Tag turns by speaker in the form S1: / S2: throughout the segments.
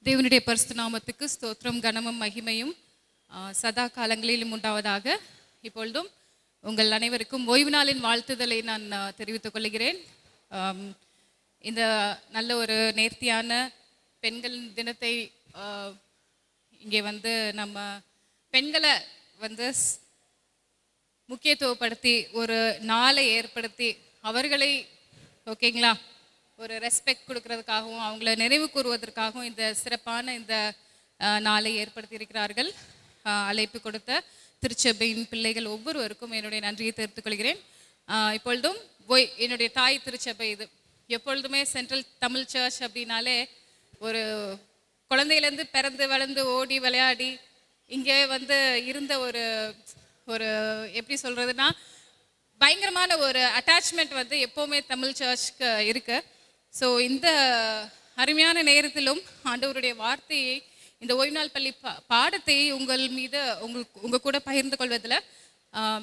S1: தேவனுடைய பரிசுத்த நாமத்துக்கு ஸ்தோத்திரம் கனமும் மகிமையும் சதா காலங்களிலும் உண்டாவதாக. இப்பொழுதும் உங்கள் அனைவருக்கும் ஓய்வு நாளின் வாழ்த்துதலை நான் தெரிவித்துக் கொள்கிறேன். இந்த நல்ல ஒரு நேர்த்தியான பெண்கள் தினத்தை இங்கே நம்ம பெண்களை முக்கியத்துவப்படுத்தி ஒரு நாளை ஏற்படுத்தி அவர்களை ஓகேங்களா ஒரு ரெஸ்பெக்ட் கொடுக்கறதுக்காகவும் அவங்கள நினைவு கூறுவதற்காகவும் இந்த சிறப்பான இந்த நாளை ஏற்படுத்தி இருக்கிறார்கள். அழைப்பு கொடுத்த திருச்சபையின் பிள்ளைகள் ஒவ்வொருவருக்கும் என்னுடைய நன்றியை தெரிவித்துக் கொள்கிறேன். இப்பொழுதும் என்னுடைய தாய் திருச்சபை இது. எப்பொழுதுமே சென்ட்ரல் தமிழ் சர்ச் அப்படின்னாலே ஒரு குழந்தையிலேருந்து பிறந்து வளர்ந்து ஓடி விளையாடி இங்கே இருந்த ஒரு ஒரு எப்படி சொல்கிறதுனா பயங்கரமான ஒரு அட்டாச்மெண்ட் எப்போவுமே தமிழ் சர்ச்சுக்கு இருக்கு. ஸோ இந்த அருமையான நேரத்திலும் ஆண்டவருடைய வார்த்தையை இந்த ஓய்வு நாள் பள்ளி பாடத்தை உங்கள் மீது உங்கள் கூட பகிர்ந்து கொள்வதில்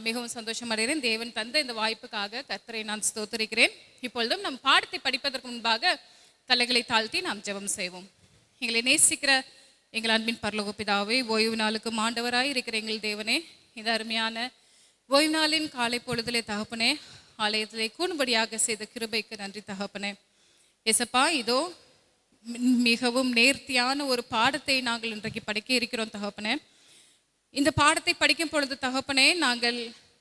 S1: மிகவும் சந்தோஷம் அடைகிறேன். தேவன் தந்த இந்த வாய்ப்புக்காக கர்த்தரை நான் ஸ்தோத்திரிக்கிறேன். இப்பொழுதும் நம் பாடத்தை படிப்பதற்கு முன்பாக தலைகளை தாழ்த்தி நாம் ஜெபம் செய்வோம். எங்களை நேசிக்கிற எங்கள் அன்பின் பரலோக பிதாவே, ஓய்வு நாளுக்கு ஆண்டவராய் இருக்கிற எங்கள் தேவனே, இந்த அருமையான ஓய்வு நாளின் காலை பொழுதிலே தகப்பனே, ஆலயத்திலே கூணும்படியாக செய்த கிருபைக்கு நன்றி தகப்பனே. எசப்பா, இதோ மிகவும் நேர்த்தியான ஒரு பாடத்தை நாங்கள் இன்றைக்கு படிக்க இருக்கிறோம் தகப்பனே. இந்த பாடத்தை படிக்கும் பொழுது தகப்பனே, நாங்கள்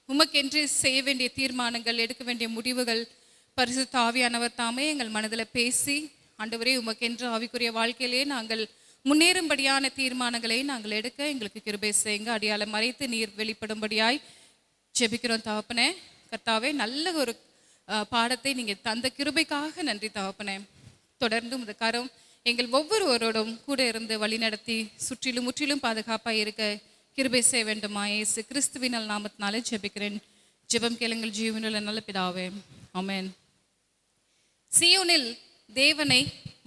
S1: உமக்கென்று செய்ய வேண்டிய தீர்மானங்கள், எடுக்க வேண்டிய முடிவுகள் பரிசுத்த ஆவியானவர் தாமே எங்கள் மனதில் பேசி ஆண்டவரே உமக்கென்று ஆவிக்குரிய வாழ்க்கையிலே நாங்கள் முன்னேறும்படியான தீர்மானங்களை நாங்கள் எடுக்க எங்களுக்கு கிருபை செய்யுங்க. அடியாளை மறைத்து நீர் வெளிப்படும்படியாய் ஜெபிக்கிறோம் தகப்பனே. கர்த்தாவே, நல்ல ஒரு பாடத்தை நீங்கள் தந்த கிருபைக்காக நன்றி தகப்பனே. தொடர்ந்து இந்த கரம் எங்கள் ஒவ்வொருவரோடும் கூட இருந்து வழி நடத்தி சுற்றிலும் முற்றிலும் பாதுகாப்பாக இருக்க கிருபை செய்ய வேண்டுமா இயேசு கிறிஸ்துவினால் நாமத்தினாலே ஜெபிக்கிறேன். ஜெபம் கேளுங்கள் ஜீவனுள்ள நல்ல பிதாவே, ஆமென். சீயோனில் தேவனை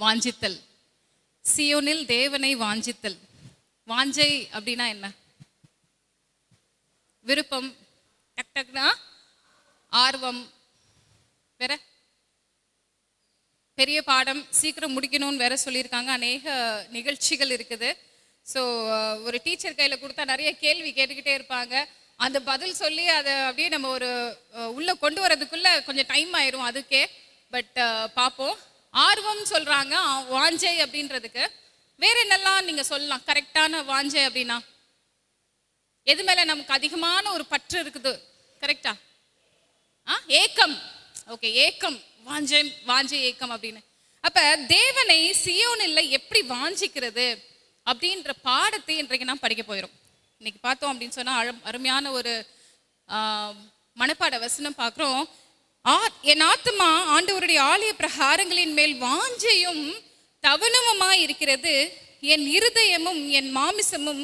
S1: வாஞ்சித்தல். சீயோனில் தேவனை வாஞ்சித்தல். வாஞ்சை அப்படின்னா என்ன? விருப்பம், டக் டக்னா ஆர்வம், வேற பெரிய பாடம் சீக்கிரம் முடிக்கணும்னு வேற சொல்லியிருக்காங்க. அநேக நிகழ்ச்சிகள் இருக்குது. ஸோ ஒரு டீச்சர் கையில் கொடுத்தா நிறைய கேள்வி கேட்டுக்கிட்டே இருப்பாங்க. அந்த பதில் சொல்லி அதை அப்படியே நம்ம ஒரு உள்ளே கொண்டு வரதுக்குள்ள கொஞ்சம் டைம் ஆயிரும் அதுக்கே. பட் பார்ப்போம். ஆர்வம் சொல்கிறாங்க வாஞ்சை அப்படின்றதுக்கு. வேற என்னெல்லாம் நீங்கள் சொல்லலாம்? கரெக்டான வாஞ்சை அப்படின்னா எது மேலே நமக்கு அதிகமான ஒரு பற்று இருக்குது? கரெக்டா? ஏக்கம். ஓகே, ஏக்கம், வாஞ்சை, வாஞ்சை, ஏக்கம் அப்படின்னு. அப்ப தேவனை சீயோனில் எப்படி வாஞ்சிக்கிறது அப்படின்ற பாடத்தை இன்றைக்கு நாம் படிக்க போயிடும். இன்னைக்கு பார்த்தோம் அப்படின்னு சொன்னா அருமையான ஒரு மனப்பாட வசனம் பார்க்குறோம். என் ஆத்துமா ஆண்டவருடைய ஆலய பிரகாரங்களின் மேல் வாஞ்சையும் தவனமுமா இருக்கிறது, என் இருதயமும் என் மாமிசமும்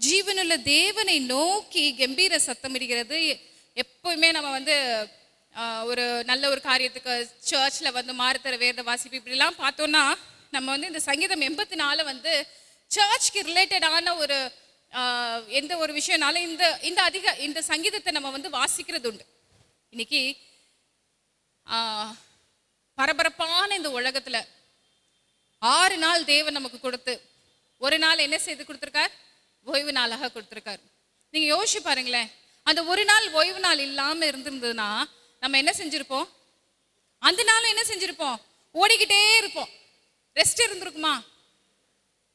S1: ஜீவனுள்ள தேவனை நோக்கி கம்பீர சத்தமிடுகிறது. எப்பவுமே நம்ம ஒரு நல்ல ஒரு காரியத்துக்கு சர்ச்சில் மாறுத்தர வேத வாசிப்பு இப்படிலாம் பார்த்தோன்னா நம்ம இந்த சங்கீதம் 84 சர்ச்சுக்கு ரிலேட்டடான ஒரு எந்த ஒரு விஷயம்னாலும் இந்த சங்கீதத்தை நம்ம வாசிக்கிறது உண்டு. இன்னைக்கு பரபரப்பான இந்த உலகத்தில் 6 நாள் தேவன் நமக்கு கொடுத்து ஒரு நாள் என்ன செய்து கொடுத்துருக்கார்? ஓய்வு நாளாக கொடுத்துருக்கார். நீங்கள் யோசிச்சு பாருங்களேன், அந்த ஒரு நாள் ஓய்வு நாள் இல்லாமல் இருந்திருந்ததுன்னா நம்ம என்ன செஞ்சிருப்போம்? அந்த நாளும் என்ன செஞ்சிருப்போம்? ஓடிக்கிட்டே இருப்போம். ரெஸ்ட் இருந்திருக்குமா?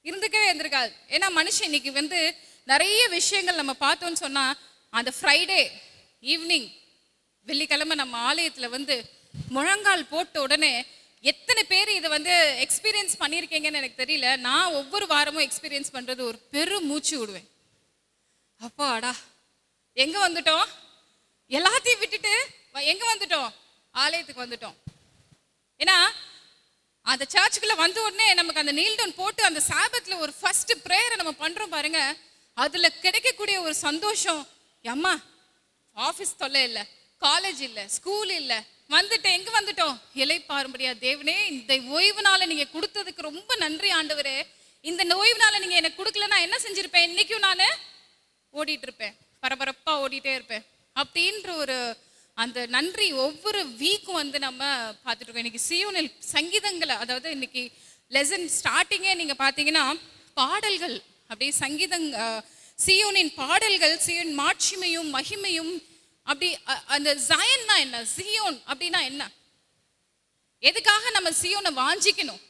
S1: இருந்துக்கவே இருந்திருக்காது. ஏன்னா மனுஷன் இன்னைக்கு நிறைய விஷயங்கள் நம்ம பார்த்தோன்னு சொன்னால் அந்த ஃப்ரைடே ஈவினிங் வெள்ளிக்கிழமை நம்ம ஆலயத்தில் முழங்கால் போட்ட உடனே எத்தனை பேர் இதை எக்ஸ்பீரியன்ஸ் பண்ணியிருக்கீங்கன்னு எனக்கு தெரியல. நான் ஒவ்வொரு வாரமும் எக்ஸ்பீரியன்ஸ் பண்ணுறது ஒரு பெரும் மூச்சு விடுவேன். அப்பாடா, எங்கே வந்துட்டோம்? எல்லாத்தையும் விட்டுட்டு எங்கே வந்துட்டோம்? ஆலயத்துக்கு வந்துட்டோம். ஏன்னா அந்த சர்ச்சுக்குள்ள வந்த உடனே நமக்கு அந்த நீல் டவுன் போட்டு அந்த சாபத்தில் ஒரு ஃபர்ஸ்ட் ப்ரேயரை நம்ம பண்ணுறோம் பாருங்க. அதில் கிடைக்கக்கூடிய ஒரு சந்தோஷம், அம்மா ஆஃபீஸ் தொல்லை இல்லை, காலேஜ் இல்லை, ஸ்கூல் இல்லை, வந்துட்டேன். எங்கே வந்துட்டோம்? இளைப்பாறும்படியா தேவனே, இந்த ஓய்வு நாளை நீங்கள் கொடுத்ததுக்கு ரொம்ப நன்றி ஆண்டவரே. இந்த ஓய்வு நாளை நீங்கள் எனக்கு கொடுக்கலன்னா என்ன செஞ்சுருப்பேன்? இன்னைக்கும் நான் ஓடிட்டு இருப்பேன், பரபரப்பாக ஓடிட்டே இருப்பேன் அப்படின்ற ஒரு அந்த நன்றி ஒவ்வொரு வீக்கும் நம்ம பார்த்துட்டு இருக்கோம். இன்னைக்கு சீயோனில் சங்கீதங்களை, அதாவது இன்னைக்கு லெசன் ஸ்டார்டிங்கே நீங்க பார்த்தீங்கன்னா பாடல்கள் அப்படியே சங்கீதம், சியோனின் பாடல்கள், சியோன் மாட்சிமையும் மகிமையும் அப்படி அந்த ஜயன்னா என்ன, சியோன் அப்படின்னா என்ன, எதுக்காக நம்ம சியோனை வாஞ்சிக்கணும்,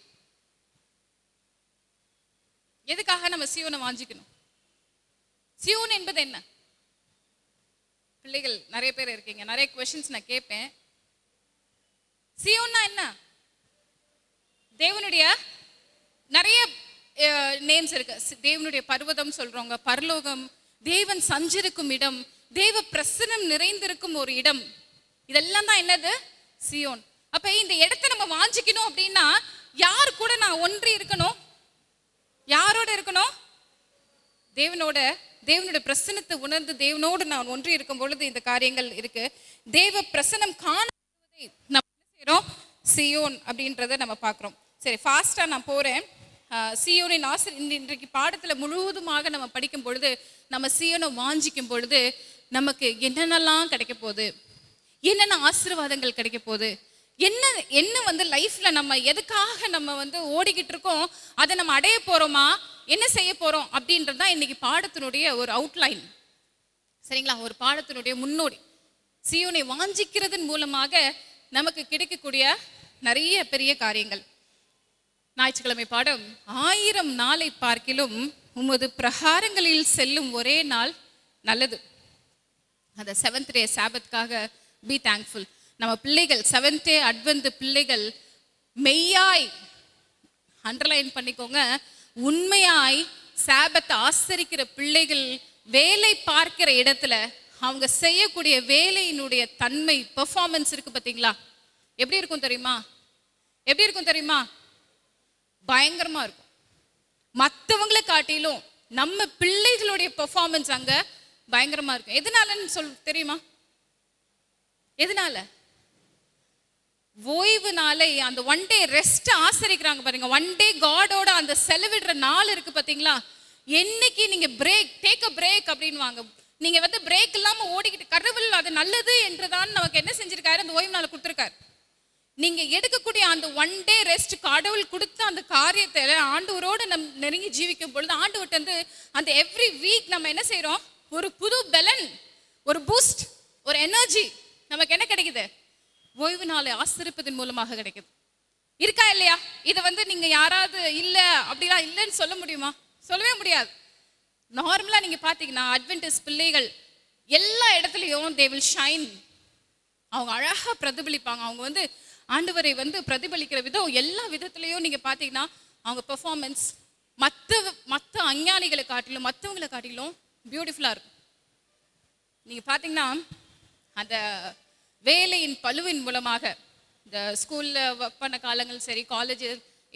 S1: எதுக்காக நம்ம சியோனை வாஞ்சிக்கணும்? சியோன் என்பது என்ன? பிள்ளைகள் நிறைய பேர் இருக்கீங்க, நிறைய கொஸ்டின்ஸ் நான் கேட்பேன். சியோன்னா என்ன? தேவனுடைய நிறைய நேம்ஸ் இருக்கு. தேவனுடைய பர்வதம் சொல்றவங்க, பரலோகம், தேவன் சஞ்சரிக்கும் இடம், தேவ பிரசனம் நிறைந்திருக்கும் ஒரு இடம், இதெல்லாம் தான் என்னது? சியோன். அப்ப இந்த இடத்தை நம்ம வாஞ்சிக்கணும் அப்படின்னா யார் கூட நான் ஒன்றி இருக்கணும்? யாரோட இருக்கணும்? தேவனோட. தேவனுடைய பிரசனத்தை உணர்ந்து தேவனோடு நான் ஒன்றி இருக்கும் பொழுது இந்த காரியங்கள் இருக்கு. தேவ பிரசனம் காணப்படுவதை நம்ம என்ன செய்யறோம்? சியோன் அப்படின்றத நம்ம பார்க்குறோம். சரி, ஃபாஸ்டா நான் போறேன். சியோனின் ஆசிரியர் இன்றைக்கு பாடத்துல முழுவதுமாக நம்ம படிக்கும் பொழுது, நம்ம சியோனை வாஞ்சிக்கும் பொழுது நமக்கு என்னென்னலாம் கிடைக்க போகுது, என்னென்ன ஆசீர்வாதங்கள் கிடைக்க போகுது, என்ன என்ன வந்து லைஃப்ல நம்ம எதுக்காக நம்ம வந்து ஓடிக்கிட்டு இருக்கோம், அதை நம்ம அடைய போறோமா, என்ன செய்ய போறோம் அப்படின்றதுதான் இன்னைக்கு பாடத்தினுடைய ஒரு அவுட்லைன். சரிங்களா? ஒரு பாடத்தினுடைய முன்னோடி. சியோனை வாஞ்சிக்கிறதன் மூலமாக நமக்கு கிடைக்கக்கூடிய நிறைய பெரிய காரியங்கள். ஞாயிற்றுக்கிழமை பாடம், 1000 நாளை பார்க்கிலும் உமது பிரகாரங்களில் செல்லும் ஒரே நாள் நல்லது. அந்த 7th day சாபத்துக்காக பி தேங்க்ஃபுல். நம்ம பிள்ளைகள் 7th day அட்வென்ட் பிள்ளைகள் மெய்யாய் அண்டர்லைன் பண்ணிக்கோங்க, உண்மையாய் சாபத்தை ஆசரிக்கிற பிள்ளைகள் வேலை பார்க்கிற இடத்துல அவங்க செய்யக்கூடிய வேலையினுடைய தன்மை, பெர்ஃபார்மன்ஸ் இருக்கு பார்த்தீங்களா, எப்படி இருக்கும் தெரியுமா? எப்படி இருக்கும் தெரியுமா? பயங்கரமா இருக்கும். மற்றவங்களை காட்டிலும் நம்ம பிள்ளைகளுடைய பெர்ஃபார்மன்ஸ் அங்க பயங்கரமா இருக்கும். எதனாலன்னு தெரியுமா? எதனால? ஓய்வுனாலே அந்த 1 day ரெஸ்ட் ஆசரிக்கிறாங்க பாருங்க. 1 day காடோட அந்த செலவிடுற நாள் இருக்கு பாத்தீங்களா? என்னைக்கு நீங்க பிரேக், டேக் அ பிரேக் அப்படின்னு வாங்க. நீங்க வந்து பிரேக் இல்லாம ஓடிக்கிட்டு, கடவுள் அது நல்லது என்றுதான் நமக்கு என்ன செஞ்சிருக்காரு? அந்த ஓய்வு நாள் கொடுத்துருக்காரு. நீங்க எடுக்கக்கூடிய அந்த 1 day ரெஸ்ட், கடவுள் கொடுத்த அந்த காரியத்தை ஆண்டவரோடு நம்ம நெருங்கி ஜீவிக்கும் பொழுது ஆண்டவர்ட்ட வந்து அந்த எவ்ரி வீக் நம்ம என்ன செய்யறோம்? ஒரு புது பலன், ஒரு பூஸ்ட், ஒரு எனர்ஜி நமக்கு என்ன கிடைக்குது? ஓய்வு நாளை ஆசரிப்பதன் மூலமாக கிடைக்குது. இருக்கா இல்லையா? இதை வந்து நீங்க யாராவது இல்ல அப்படிலாம் இல்லைன்னு சொல்ல முடியுமா? சொல்லவே முடியாது. நார்மலா நீங்க பாத்தீங்கன்னா அட்வென்டிஸ்ட் பிள்ளைகள் எல்லா இடத்துலையும் they will shine. அவங்க அழகா பிரதிபலிப்பாங்க. அவங்க வந்து ஆண்டவரை வந்து பிரதிபலிக்கிற விதம் எல்லா விதத்திலையும் நீங்க பாத்தீங்கன்னா அவங்க பெர்ஃபார்மன்ஸ் மற்ற அஞ்ஞானிகளை காட்டிலும் மற்றவங்களை காட்டிலும் பியூட்டிஃபுல்லா இருக்கும். நீங்க பாத்தீங்கன்னா அந்த வேலையின் பளுவின் மூலமாக, இந்த ஸ்கூல்ல ஒர்க் பண்ண காலங்கள் சரி, காலேஜ்,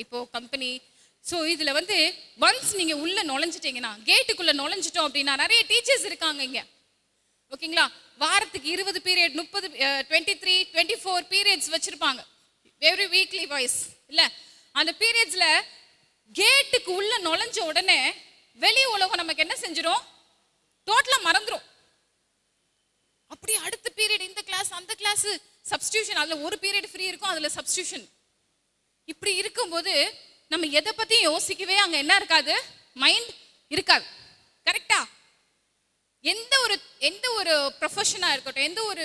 S1: இப்போ கம்பெனி, ஸோ இதுல வந்து ஒன்ஸ் நீங்க உள்ள நுழைஞ்சிட்டீங்கன்னா, கேட்டுக்குள்ள நுழைஞ்சிட்டோம் அப்படின்னா நிறைய டீச்சர்ஸ் இருக்காங்க இங்க, ஓகேங்களா? வாரத்துக்கு 20 பீரியட், 30, 23, 24 பீரியட்ஸ் வச்சிருப்பாங்க, எவ்ரி வீக்லி வைஸ் இல்ல. அந்த பீரியட்ஸ்ல கேட்டுக்கு உள்ள நுழைஞ்ச உடனே வெளி உலகம் நமக்கு என்ன செஞ்சிடும்? டோட்டலா மறந்துடும். அப்படி அடுத்த பீரியட், இந்த கிளாஸ், அந்த கிளாஸ், சப்ஸ்டியூஷன், அதுல ஒரு பீரியட் ஃப்ரீ இருக்கும், அதுல சப்ஸ்டியூஷன். இப்படி இருக்கும்போது நம்ம எதை பத்தியும் யோசிக்கவே அங்க என்ன இருக்காது? மைண்ட் இருக்காது. கரெக்டா? எந்த ஒரு ப்ரொஃபஷனா இருக்கட்டும், எந்த ஒரு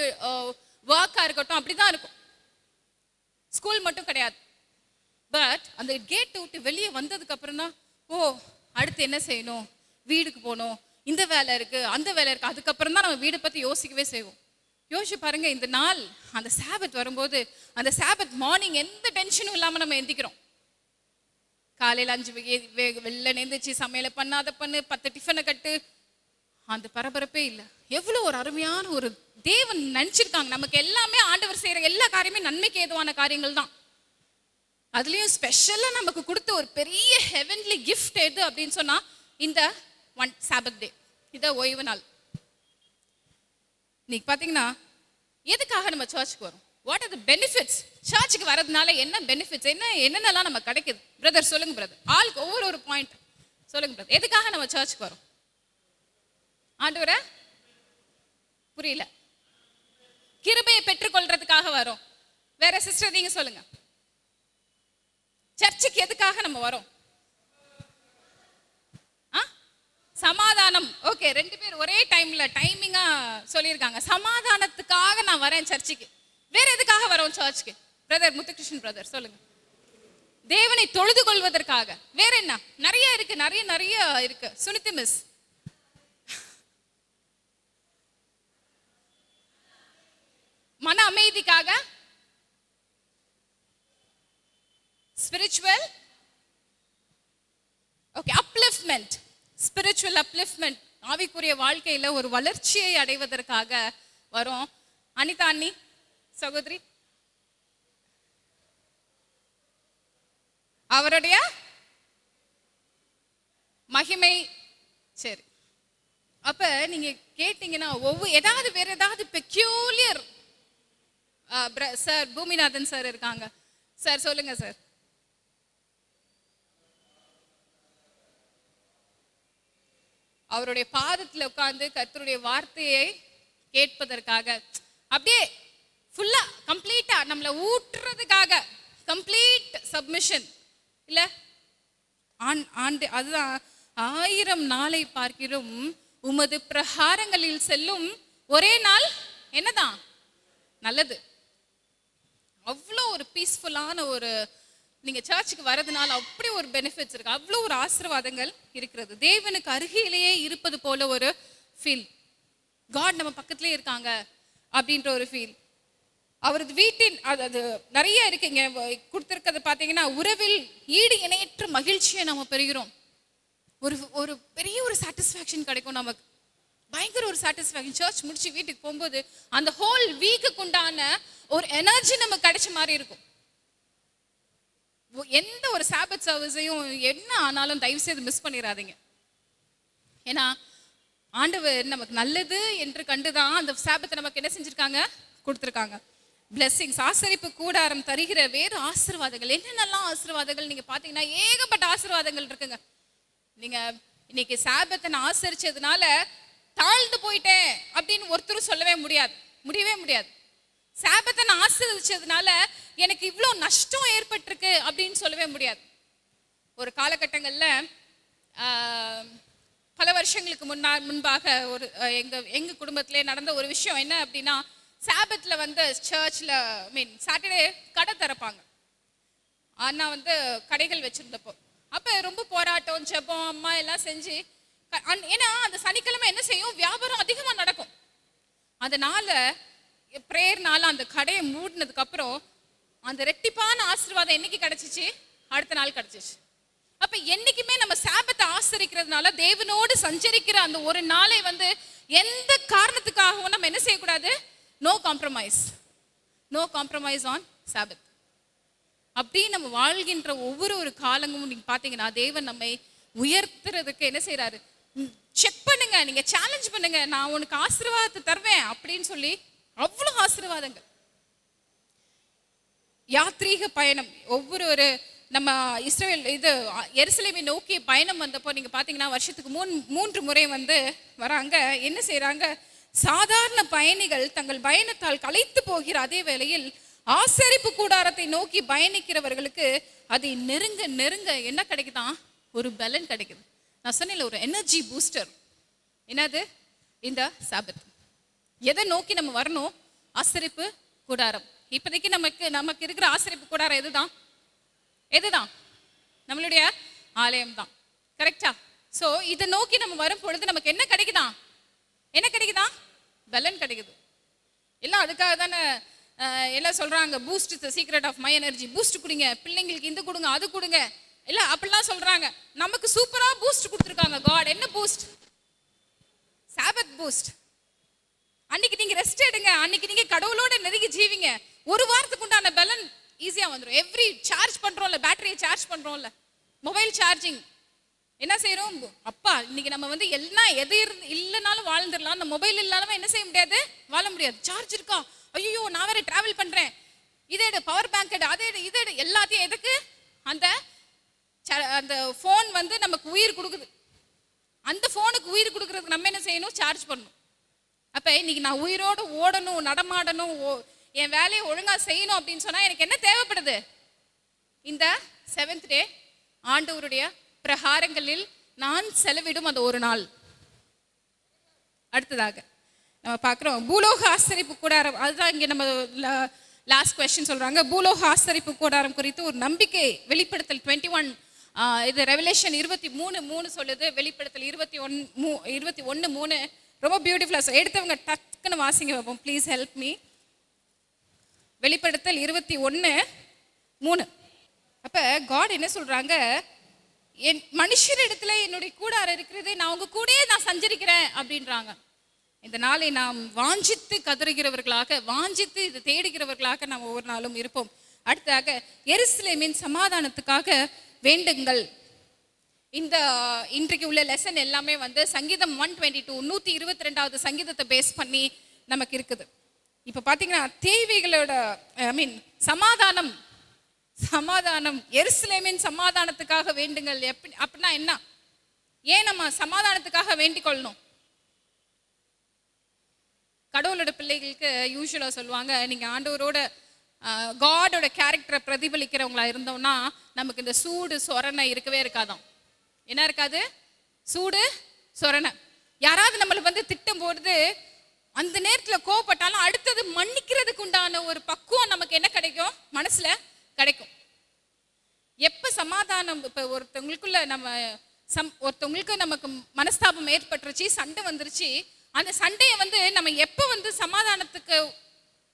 S1: ஒர்க்கா இருக்கட்டும், அப்படிதான் இருக்கும். ஸ்கூல் மட்டும் கிடையாது. பட் அந்த கேட் விட்டு வெளியே வந்ததுக்கு அப்புறம் தான், ஓ அடுத்து என்ன செய்யணும், வீடுக்கு போகணும், இந்த வேலை இருக்கு, அந்த வேலை இருக்கு, அதுக்கப்புறம் தான் நம்ம வீடை பத்தி யோசிக்கவே செய்வோம். யோசிச்சு பாருங்க, இந்த நாள் அந்த சாபத் வரும்போது, அந்த சாபத் மார்னிங் எந்த டென்ஷனும் இல்லாம நம்ம எந்திக்கிறோம். காலையில் 5 வெள்ளை நேர்ந்துச்சு, சமையலை பண்ணாத பண்ணு, 10 டிஃபனை கட்டு, அந்த பரபரப்பே இல்லை. எவ்வளோ ஒரு அருமையான ஒரு தேவன் நினைச்சிருக்காங்க. நமக்கு எல்லாமே ஆண்டவர் செய்யற எல்லா காரியமே நன்மைக்கு ஏதுவான காரியங்கள் தான். அதுலயும் ஸ்பெஷலா நமக்கு கொடுத்த ஒரு பெரிய ஹெவன்லி கிஃப்ட் எது அப்படின்னு சொன்னா, இந்த சாபத் டே, இத ஓய்வு நாள். நீங்க பாத்தீங்கன்னா எதுக்காக நம்ம சர்ச்சுக்கு வரோம்? What are the benefits? சர்ச்சுக்கு வரதுனால என்ன பெனிஃபிட்ஸ், என்னென்னலாம் நம்ம கிடைக்குது? பிரதர் சொல்லுங்க பிரதர், ஆளுக்கு ஒவ்வொரு பாயிண்ட் சொல்லுங்க பிரதர். எதுக்காக நம்ம சர்ச்சுக்கு வரோம்? ஆண்டவரே புரியல. கிருபையை பெற்றுக்கொள்றதுக்காக வரோம். வேற சிஸ்டர் நீங்க சொல்லுங்க. சர்ச்சுக்கு எதுக்காக நம்ம வரோம்? சமாதானம். ஓகே, 2 பேர் ஒரே டைம்ல டைமிங்கா சொல்லியிருக்காங்க. சமாதானத்துக்காக நான் வரேன் சர்ச்சுக்கு. வேற எதுக்காக வரோம் சர்ச்சுக்கு? பிரதர் முத்துகிருஷ்ணன் பிரதர் சொல்லுங்க. தேவனை தொழுது கொள்வதற்காக. வேற என்ன? நிறைய இருக்கு, நிறைய இருக்கு. சுனிதி மிஸ், மன அமைதிக்காக, spiritual okay upliftment, spiritual upliftment, ஆவிக்குரிய வாழ்க்கையில ஒரு வளர்ச்சியை அடைவதற்காக வரோம். அனிதா அண்ணி சகோதரி, அவருடைய மகிமை. சரி, அப்ப நீங்க கேட்டீங்கன்னா ஏதாவது வேற ஏதாவது பெக்யூலியர் சார் பூமிநாதன் சார் இருக்காங்க சார், சொல்லுங்க சார். அவருடைய பாதத்தில் உட்கார்ந்து கர்த்தருடைய வார்த்தையை கேட்பதற்காக, அப்படியே ஃபுல்லா கம்ப்ளீட்டா நம்மளை ஊற்றுறதுக்காக, கம்ப்ளீட் சப்மிஷன் இல்ல ஆண்டு. அதுதான் 1000 நாளை பார்க்கிறோம் உமது பிரகாரங்களில் செல்லும் ஒரே நாள் என்னதான் நல்லது. அவ்வளோ ஒரு பீஸ்ஃபுல்லான ஒரு, நீங்க சர்ச்சுக்கு வரதுனால அப்படி ஒரு பெனிஃபிட்ஸ் இருக்கு, அவ்வளோ ஒரு ஆசீர்வாதங்கள் இருக்கிறது. தேவனுக்கு அருகிலேயே இருப்பது போல ஒரு ஃபீல், காட் நம்ம பக்கத்திலே இருக்காங்க அப்படின்ற ஒரு ஃபீல். அவரது வீட்டின் அது நிறைய இருக்குங்க கொடுத்துருக்கிறது பார்த்தீங்கன்னா, உறவில் ஈடு இணையற்ற மகிழ்ச்சியை நம்ம பெறுகிறோம். ஒரு பெரிய ஒரு சாட்டிஸ்ஃபேக்ஷன் கிடைக்கும் நமக்கு, பயங்கர ஒரு சாட்டிஸ்ஃபேக்ஷன். சர்ச் முடிச்சு வீட்டுக்கு போகும்போது அந்த ஹோல் வீக்குக்கு உண்டான ஒரு எனர்ஜி நமக்கு கிடைச்ச மாதிரி இருக்கும். எந்த ஒரு சாபத் சர்வீஸையும் என்ன ஆனாலும் தயவு செய்து மிஸ் பண்ணிடாதீங்க. ஏன்னா ஆண்டவர் நமக்கு நல்லது என்று கண்டுதான் அந்த சாபத்தை நமக்கு என்ன செஞ்சிருக்காங்க, கொடுத்துருக்காங்க. பிளெஸிங்ஸ், ஆசரிப்பு கூடாரம் தருகிற வேறு ஆசீர்வாதங்கள். என்னென்னலாம் ஆசீர்வாதங்கள் நீங்க பாத்தீங்கன்னா ஏகப்பட்ட ஆசீர்வாதங்கள் இருக்குங்க. நீங்க இன்னைக்கு சாபத்தை நான் ஆசரிச்சதுனால தாழ்ந்து போயிட்டேன் அப்படின்னு ஒருத்தரும் சொல்லவே முடியவே முடியாது. சாபத்தை நான் ஆசரிச்சதுனால எனக்கு இவ்வளோ நஷ்டம் ஏற்பட்டிருக்கு அப்படின்னு சொல்லவே முடியாது. ஒரு காலகட்டங்கள்ல பல வருஷங்களுக்கு முன்பாக ஒரு எங்க குடும்பத்திலே நடந்த ஒரு விஷயம் என்ன அப்படின்னா, சாபத்துல வந்து சர்ச்ல சாட்டர்டே கடை திறப்பாங்க. அண்ணா வந்து கடைகள் வச்சிருந்தப்போ அப்ப ரொம்ப போராட்டம், ஜெபம், அம்மா எல்லாம் செஞ்சு, ஏன்னா அந்த சனிக்கிழமை என்ன செய்யும், வியாபாரம் அதிகமா நடக்கும். அதனால பிரேயர்னால அந்த கடையை மூடினதுக்கு அப்புறம் அந்த ரெட்டிப்பான ஆசீர்வாதம் என்னைக்கு கிடைச்சிச்சு, அடுத்த நாள் கிடைச்சிச்சு. அப்ப என்னைக்குமே நம்ம சாபத்தை ஆசரிக்கிறதுனால தேவனோடு சஞ்சரிக்கிற அந்த ஒரு நாளை வந்து எந்த காரணத்துக்காகவும் நம்ம என்ன செய்யக்கூடாது, நோ காம்ப்ரமைஸ் ஆன் சாபத். அப்படி நம்ம வாழ்கின்ற ஒவ்வொரு காலமும் நீங்க பாத்தீங்கன்னா தேவன் நம்மை உயர்த்துறதுக்கு என்ன செய்யறாரு, செக் பண்ணுங்க, நீங்க சேலஞ்ச் பண்ணுங்க, நான் உனக்கு ஆசீர்வாதத்தை தருவேன் அப்படின்னு சொல்லி அவ்வளவு ஆசீர்வாதங்கள். யாத்ரீக பயணம், ஒவ்வொரு நம்ம இஸ்ரேல் எருசலேமை நோக்கிய பயணம் வந்தப்போ நீங்க பாத்தீங்கன்னா வருஷத்துக்கு 3 முறை வந்து வராங்க. என்ன செய்யறாங்க, சாதாரண பயணிகள் தங்கள் பயணத்தால் களைத்து போகிற அதே வேளையில் ஆசரிப்பு கூடாரத்தை நோக்கி பயணிக்கிறவர்களுக்கு அதை நெருங்க நெருங்க என்ன கிடைக்குதான், ஒரு பலன் கிடைக்குது. நான் சொன்னேன் ஒரு எனர்ஜி பூஸ்டர். என்னது, இந்த சாபத். எதை நோக்கி நம்ம வரணும், ஆசரிப்பு கூடாரம். இப்போதைக்கு நமக்கு இருக்கிற ஆசரிப்பு கூடாரம் எதுதான் நம்மளுடைய ஆலயம் தான், கரெக்டா? ஸோ இதை நோக்கி நம்ம வரும் பொழுது நமக்கு என்ன கிடைக்குதா, பலன் கிடைக்குது. எல்லாம் அதுக்காக தானே எல்லாம் சொல்றாங்க, Boost is the secret of my energy. Boost குடிங்க, பிள்ளைங்களுக்கு இந்த கொடுங்க, அது கொடுங்க, இல்ல அப்படிலாம் சொல்றாங்க. நமக்கு சூப்பரா பூஸ்ட் கொடுத்துருக்காங்க காட். என்ன பூஸ்ட்? சாபத் பூஸ்ட். அன்னைக்கு நீங்க ரெஸ்ட் எடுங்க, அன்னைக்கு நீங்க கடவுளோட நெருங்கி ஜீவிங்க, ஒரு வாரத்துக்கு உண்டான பலன் ஈஸியா வந்துடும். எவ்ரி சார்ஜ் பண்றோம்ல, பேட்டரியை சார்ஜ் பண்றோம்ல, மொபைல் சார்ஜிங் என்ன செய்யறோம், அப்பா இன்னைக்கு நம்ம வந்து எல்லாம் எது இல்லைனாலும் வாழ்ந்துடலாம், அந்த மொபைல் இல்லாம என்ன செய்ய முடியாது, வாழ முடியாது. சார்ஜ் இருக்கா, ஐயோ நான் வேற டிராவல் பண்றேன், இதே பவர் பேங்க் அதே இதே எல்லாத்தையும் எதுக்கு, அந்த போன் வந்து நமக்கு உயிர் கொடுக்குது. அந்த போனுக்கு உயிர் கொடுக்கறதுக்கு நம்ம என்ன செய்யணும், சார்ஜ் பண்ணணும். அப்ப இன்னைக்கு நான் உயிரோடு ஓடணும், நடமாடணும், என் வேலையை ஒழுங்கா செய்யணும் அப்படின்னு சொன்னா எனக்கு என்ன தேவைப்படுது, இந்த செவன்த் டே ஆண்டவருடைய பிரகாரங்களில் நான் செலவிடும் அந்த ஒரு நாள். அடுத்ததாக நம்ம பார்க்குறோம் பூலோக ஆசரிப்பு கூடாரம். அதுதான் இங்கே நம்ம லாஸ்ட் கொஸ்டின் சொல்கிறாங்க. பூலோக ஆசரிப்பு கூடாரம் குறித்து ஒரு நம்பிக்கை. வெளிப்படுத்தல் 21 இது ரெவலேஷன் 23:3 சொல்லுது. வெளிப்படுத்தல் 21:3 ரொம்ப பியூட்டிஃபுல்லாக எடுத்தவங்க டக்குன்னு வாசிங்க வைப்போம். Please help me. வெளிப்படுத்தல் 21:3. அப்போ காட் என்ன சொல்கிறாங்க, என் மனுஷரிடத்துல என்னுடைய கூடாரம் இருக்கிறது, நான் உங்க கூடயே நான் சஞ்சரிக்கிறேன் அப்படின்றாங்க. இந்த நாளை நாம் வாஞ்சித்து கதறுகிறவர்களாக, வாஞ்சித்து இது தேடுகிறவர்களாக நாம் ஒவ்வொரு நாளும் இருப்போம். அடுத்ததாக எருசலேமின் சமாதானத்துக்காக வேண்டுங்கள். இந்த இன்றைக்கு உள்ள லெசன் எல்லாமே வந்து சங்கீதம் 122 122வது சங்கீதத்தை பேஸ் பண்ணி நமக்கு இருக்குது. இப்போ பார்த்தீங்கன்னா தேவைகளோட சமாதானம் எருசலேமின் சமாதானத்துக்காக வேண்டுங்கள். எப்படி அப்படின்னா என்ன? ஏன் நம்ம சமாதானத்துக்காக வேண்டிக் கொள்ளணும்? கடவுளோட பிள்ளைகளுக்கு யூஸ்வலாக சொல்லுவாங்க, நீங்கள் ஆண்டவரோட காடோட கேரக்டரை பிரதிபலிக்கிறவங்களா இருந்தோம்னா நமக்கு இந்த சூடு சொரணை இருக்கவே இருக்காதான். என்ன இருக்காது? சூடு சொரணை. யாராவது நம்மளை வந்து திட்டும் போது அந்த நேரத்தில் கோவப்பட்டாலும் அடுத்தது மன்னிக்கிறதுக்கு உண்டான ஒரு பக்குவம் நமக்கு என்ன கிடைக்கும்? மனசுல கிடைக்கும். எப்ப சமாதானம், இப்ப ஒருத்தவங்களுக்குள்ள ஒருத்தவங்களுக்கு நமக்கு மனஸ்தாபம் ஏற்பட்டுருச்சு, சண்டை வந்துருச்சு, அந்த சண்டையை வந்து நம்ம எப்ப வந்து சமாதானத்துக்கு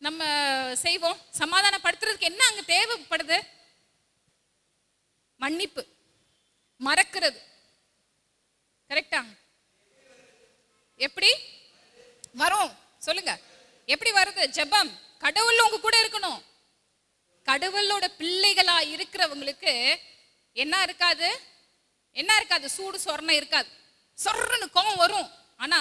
S1: நம்ம செய்வோம்? சமாதானப்படுத்துறதுக்கு என்ன அங்க தேவைப்படுது? மன்னிப்பு, மறக்கிறது. கரெக்டா? எப்படி வரும் சொல்லுங்க? எப்படி வருது? ஜெபம். கடவுள் உங்க கூட இருக்கணும். கடவுளோட பிள்ளைகளா இருக்கிறவங்களுக்கு என்ன இருக்காது? சூடு சொரணை இருக்காது. சொர்றன்னு கோவம் வரும், ஆனா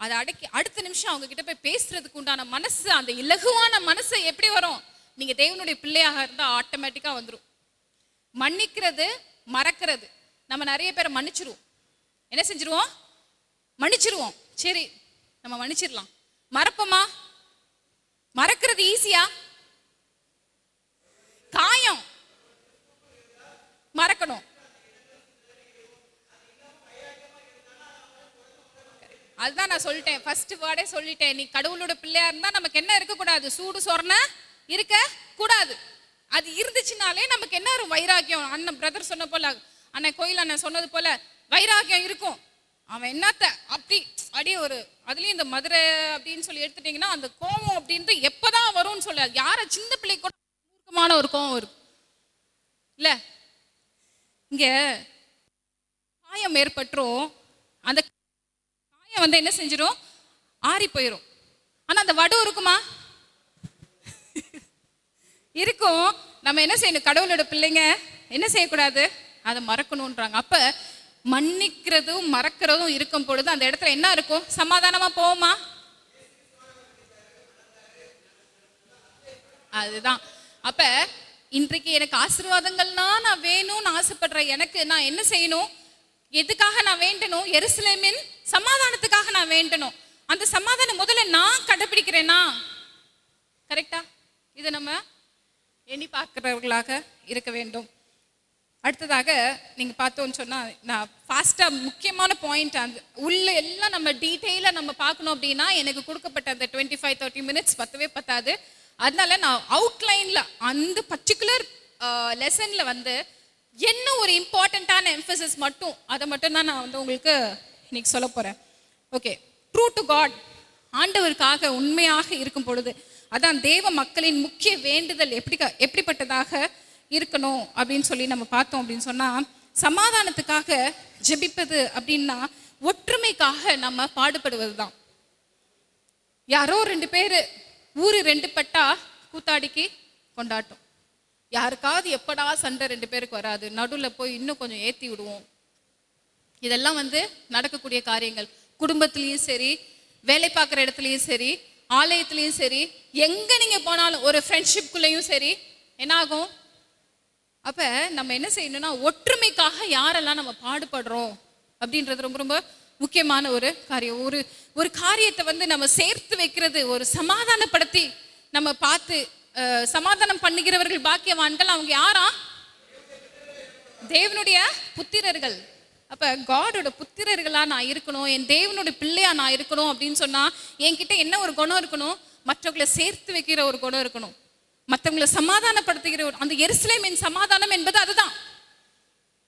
S1: அதை அடக்கி அடுத்த நிமிஷம் அவங்க கிட்ட போய் பேசுறதுக்கு உண்டான மனசு, அந்த இலகுவான மனசு எப்படி வரும்? நீங்க தேவனுடைய பிள்ளையாக இருந்தா ஆட்டோமேட்டிக்கா வந்துடும். மன்னிக்கிறது, மறக்கிறது. நம்ம நிறைய பேரை மன்னிச்சிருவோம். என்ன செஞ்சிருவோம்? மன்னிச்சிருவோம். சரி, நம்ம மன்னிச்சிடலாம். மறப்போமா? மறக்கிறது ஈஸியா? காயம் மறக்கணும். அதுதான் நான் சொல்லிட்டேன், ஃபர்ஸ்ட் வேர்டே சொல்லிட்டேன். நீ கடவுளோட பிள்ளையா இருந்தா நமக்கு என்ன இருக்கக்கூடாது? சூடு சொரணை இருக்க கூடாது. அது இருந்துச்சுனாலே நமக்கு என்ன ஒரு வைராக்கியம். அண்ணன் பிரதர் சொன்ன போல, அண்ணன் கோயில் அண்ணன் சொன்னது போல வைராக்கியம் இருக்கும். அவன் என்னத்த அப்படியே ஒரு அதுலயும் இந்த மதுரை அப்படின்னு சொல்லி எடுத்துட்டீங்கன்னா அந்த கோவம் அப்படின்ட்டு எப்பதான் வரும்னு சொல்ல, யார சின்ன பிள்ளை கூட மூர்க்கமான ஒரு கோவம் வரும் இல்ல. இங்க காயம் ஏற்பட்டுரும், அந்த காயம் வந்து என்ன செஞ்சிடும்? ஆறி போயிடும். ஆனா அந்த வடு இருக்குமா? இருக்கும். நம்ம என்ன செய்யணும்? கடவுளோட பிள்ளைங்க என்ன செய்யக்கூடாது? அதை மறக்கணும்ன்றாங்க. அப்ப மன்னிக்கிறதும் மறக்கிறதும் இருக்கும் பொழுது அந்த இடத்துல என்ன இருக்கும்? சமாதானமா போவோமா? அதுதான். அப்ப இன்றைக்கு எனக்கு ஆசீர்வாதங்கள்னா நான் வேணும்னு ஆசைப்படுற எனக்கு நான் என்ன செய்யணும்? எதுக்காக நான் வேண்டணும்? எருசலேமின் சமாதானத்துக்காக நான் வேண்டணும். அந்த சமாதானம் முதல்ல நான் கடைபிடிக்கிறேனா? கரெக்டா? இதை நம்ம எண்ணி பார்க்கிறவர்களாக இருக்க வேண்டும். அடுத்ததாக நீங்க பார்த்தோன்னு சொன்னா, நான் ஃபாஸ்டா முக்கியமான பாயிண்ட் அந்த உள்ள எல்லாம் நம்ம டீட்டெயிலாக நம்ம பார்க்கணும் அப்படின்னா எனக்கு கொடுக்கப்பட்ட அந்த 25-30 மினிட்ஸ் பத்தவே பத்தாது. அதனால நான் அவுட்லைன்ல அந்த பர்டிகுலர் லெசன்ல வந்து என்ன ஒரு இம்பார்ட்டண்ட்டான எம்பசிஸ் மட்டும் அதை மட்டும் தான் நான் வந்து உங்களுக்கு இன்னைக்கு சொல்ல போறேன். ஓகே, ட்ரூ டு காட், ஆண்டவருக்காக உண்மையாக இருக்கும் பொழுது அதான் தேவ மக்களின் முக்கிய வேண்டுதல் எப்படிப்பட்டதாக இருக்கணும் அப்படின்னு சொல்லி நம்ம பார்த்தோம். அப்படின்னு சொன்னா சமாதானத்துக்காக ஜெபிப்பது அப்படின்னா ஒற்றுமைக்காக நம்ம பாடுபடுவது தான். யாரோ 2 பேர் ஊரு 2 பட்டா கூத்தாடிக்கு கொண்டாட்டம். யாருக்காவது எப்படா சண்டை 2 பேருக்கு வராது, நடுவில் போய் இன்னும் கொஞ்சம் ஏற்றி விடுவோம். இதெல்லாம் வந்து நடக்கக்கூடிய காரியங்கள். குடும்பத்திலையும் சரி, வேலை பார்க்குற இடத்துலையும் சரி, ஆலயத்துலையும் சரி, எங்க நீங்க போனாலும் ஒரு ஃப்ரெண்ட்ஷிப்குள்ளேயும் சரி என்ன ஆகும்? அப்ப நம்ம என்ன செய்யணும்னா ஒற்றுமைக்காக யாரெல்லாம் நம்ம பாடுபடுறோம் அப்படின்றது ரொம்ப ரொம்ப முக்கியமான ஒரு காரியம். ஒரு காரியத்தை வந்து நம்ம சேர்த்து வைக்கிறது, ஒரு சமாதானப்படுத்தி நம்ம பார்த்து சமாதானம் பண்ணுகிறவர்கள் பாக்கியவான்கள். அவங்க யாரா? தேவனுடைய புத்திரர்கள். அப்ப காடோட புத்திரர்களா நான் இருக்கணும், என் தேவனுடைய பிள்ளையா நான் இருக்கணும் அப்படின்னு சொன்னா என்கிட்ட என்ன ஒரு குணம் இருக்கணும்? மற்றவங்களை சேர்த்து வைக்கிற ஒரு குணம் இருக்கணும், மற்றவங்களை சமாதானப்படுத்துகிற ஒரு, அந்த எருசலேமின் சமாதானம் என்பது அதுதான்.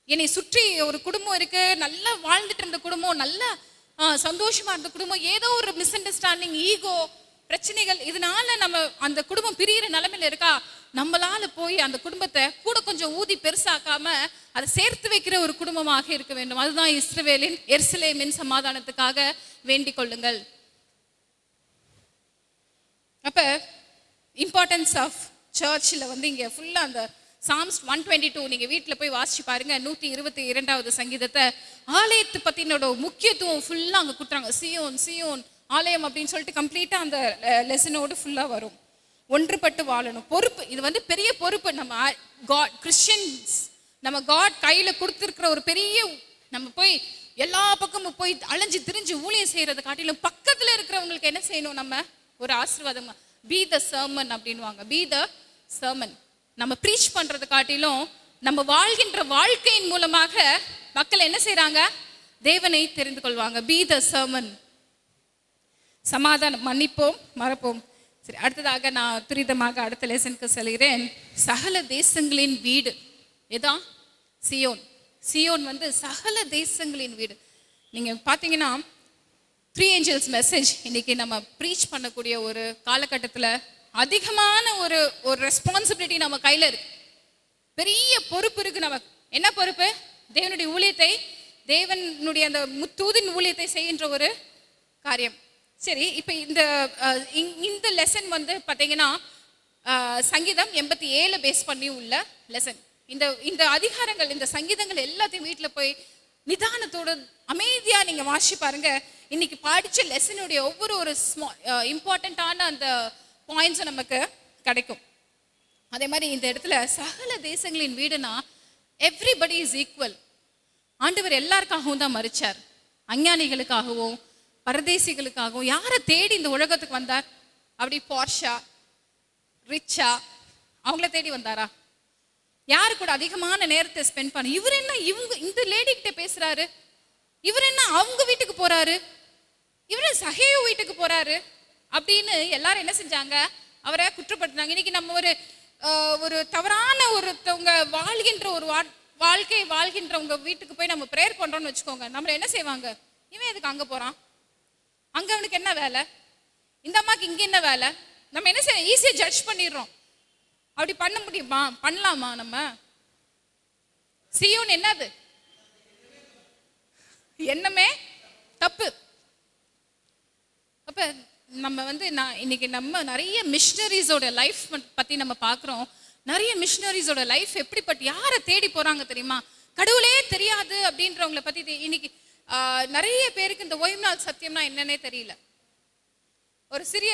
S1: என்னை சுற்றி ஒரு குடும்பம் இருக்கு, நல்லா வாழ்ந்துட்டு இருந்த குடும்பம், நல்ல சந்தோஷமா இருந்த குடும்பம், ஏதோ ஒரு மிஸ் அண்டர்ஸ்டாண்டிங், ஈகோ பிரச்சனைகள், இதனால நம்ம அந்த குடும்பம் பிரிகிற நிலைமையில இருக்கா, நம்மளால போய் அந்த குடும்பத்தை கூட கொஞ்சம் ஊதி பெருசாக்காம அதை சேர்த்து வைக்கிற ஒரு குடும்பமாக இருக்க வேண்டும். அதுதான் இஸ்ரவேலின் எருசலேமின் சமாதானத்துக்காக வேண்டிக் கொள்ளுங்கள். அப்ப இம்பார்ட்டன்ஸ் ஆஃப் சர்ச்சில் வந்து இங்க ஃபுல்லா அந்த சாம்ஸ் 122 நீங்க வீட்டில் போய் வாசிச்சு பாருங்க. 122வது சங்கீதத்தை ஆலயத்தை பத்தினோட முக்கியத்துவம் ஃபுல்லா அங்க கொடுத்துறாங்க. சியோன் சியோன் ஆலயம் அப்படின்னு சொல்லிட்டு கம்ப்ளீட்டா அந்த லெசனோடு ஃபுல்லா வரும். ஒன்றுபட்டு வாழணும், பொறுப்பு, இது வந்து பெரிய பொறுப்பு. நம்ம காட் கிறிஸ்டியன்ஸ், நம்ம காட் கையில கொடுத்துருக்கிற ஒரு பெரிய, நம்ம போய் எல்லா பக்கமும் போய் அலைஞ்சு திரிஞ்சு ஊழியம் செய்யறதை காட்டிலும் பக்கத்துல இருக்கிறவங்களுக்கு என்ன செய்யணும்? நம்ம ஒரு ஆசீர்வாதம், பி த சர்மன் அப்படின்வாங்க. Be the sermon. நம்ம ப்ரீச் பண்றது காட்டிலும் நம்ம வாழ்கின்ற வாழ்க்கையின் மூலமாக மக்கள் என்ன செய்யறாங்க? தேவனை தெரிந்து கொள்வாங்க. Be the sermon. சமாதானம், மன்னிப்போம், மறப்போம். சரி, அடுத்ததாக நான் துரிதமாக அடுத்த லெசனுக்கு செல்கிறேன். சகல தேசங்களின் வீடு எதா? சியோன். சியோன் வந்து சகல தேசங்களின் வீடு. நீங்க பாத்தீங்கன்னா 3 angels மெசேஜ் இன்னைக்கு நம்ம ப்ரீச் பண்ணக்கூடிய ஒரு காலகட்டத்தில் அதிகமான ஒரு ரெஸ்பான்சிபிலிட்டி நம்ம கையில இருக்கு. பெரிய பொறுப்பு இருக்கு நமக்கு. என்ன பொறுப்பு? தேவனுடைய ஊழியத்தை, தேவனுடைய அந்த தூதின் ஊழியத்தை செய்கின்ற ஒரு காரியம். சரி, இப்போ இந்த லெசன் வந்து பார்த்தீங்கன்னா சங்கீதம் 87 பேஸ் பண்ணி உள்ள லெசன். இந்த அதிகாரங்கள், இந்த சங்கீதங்கள் எல்லாத்தையும் வீட்டில் போய் நிதானத்தோடு அமைதியாக நீங்கள் வாசி பாருங்க. இன்னைக்கு படித்த லெசனுடைய ஒவ்வொரு ஒரு இம்பார்ட்டண்ட்டான அந்த பாயிண்ட்ஸும் நமக்கு கிடைக்கும். அதே மாதிரி இந்த இடத்துல சகல தேசங்களின் வீடுனா எவ்ரிபடி இஸ் ஈக்குவல். ஆண்டவர் எல்லாருக்காகவும் தான் மரிச்சார். அஞ்ஞானிகளுக்காகவும் பரதேசிகளுக்காகவும். யாரை தேடி இந்த உலகத்துக்கு வந்தார்? அப்படி போர்ஷா ரிச்சா அவங்கள தேடி வந்தாரா? யாரு கூட அதிகமான நேரத்தை ஸ்பெண்ட் பண்ண? இவர் என்ன இந்த லேடி கிட்ட பேசுறாரு? இவர் என்ன அவங்க வீட்டுக்கு போறாரு? இவரு சகேயு வீட்டுக்கு போறாரு அப்படின்னு எல்லாரும் என்ன செஞ்சாங்க? அவரை குற்றப்படுத்தினாங்க. இன்னைக்கு நம்ம ஒரு தவறான ஒருத்தவங்க வாழ்கின்ற ஒரு வாழ்க்கை வாழ்கின்றவங்க வீட்டுக்கு போய் நம்ம ப்ரேயர் பண்றோம்னு வச்சுக்கோங்க. நம்மள என்ன செய்வாங்க? இவன் எதுக்கு அங்க போறான்? அங்க அவனுக்கு என்ன வேலை? இந்த அம்மாக்கு இங்க என்ன வேலை? நம்ம என்ன செய்ய? ஈஸியா ஜட்ஜ் பண்ணிடுறோம். அப்படி பண்ண முடியுமா? பண்ணலாமா? நம்ம சியோன் என்னது? என்னமே தப்பு. அப்ப நம்ம வந்து இன்னைக்கு நம்ம நிறைய மிஷனரிஸோட லைஃப் பத்தி நம்ம பார்க்குறோம். நிறைய மிஷனரிஸோட லைஃப் எப்படிப்பட்ட, யாரை தேடி போறாங்க தெரியுமா? கடவுளே தெரியாது அப்படின்றவங்களை பத்தி இன்னைக்கு நிறைய பேருக்கு இந்த ஓய்வு நாள் சத்தியம்னா என்னன்னே தெரியல. ஒரு சிறிய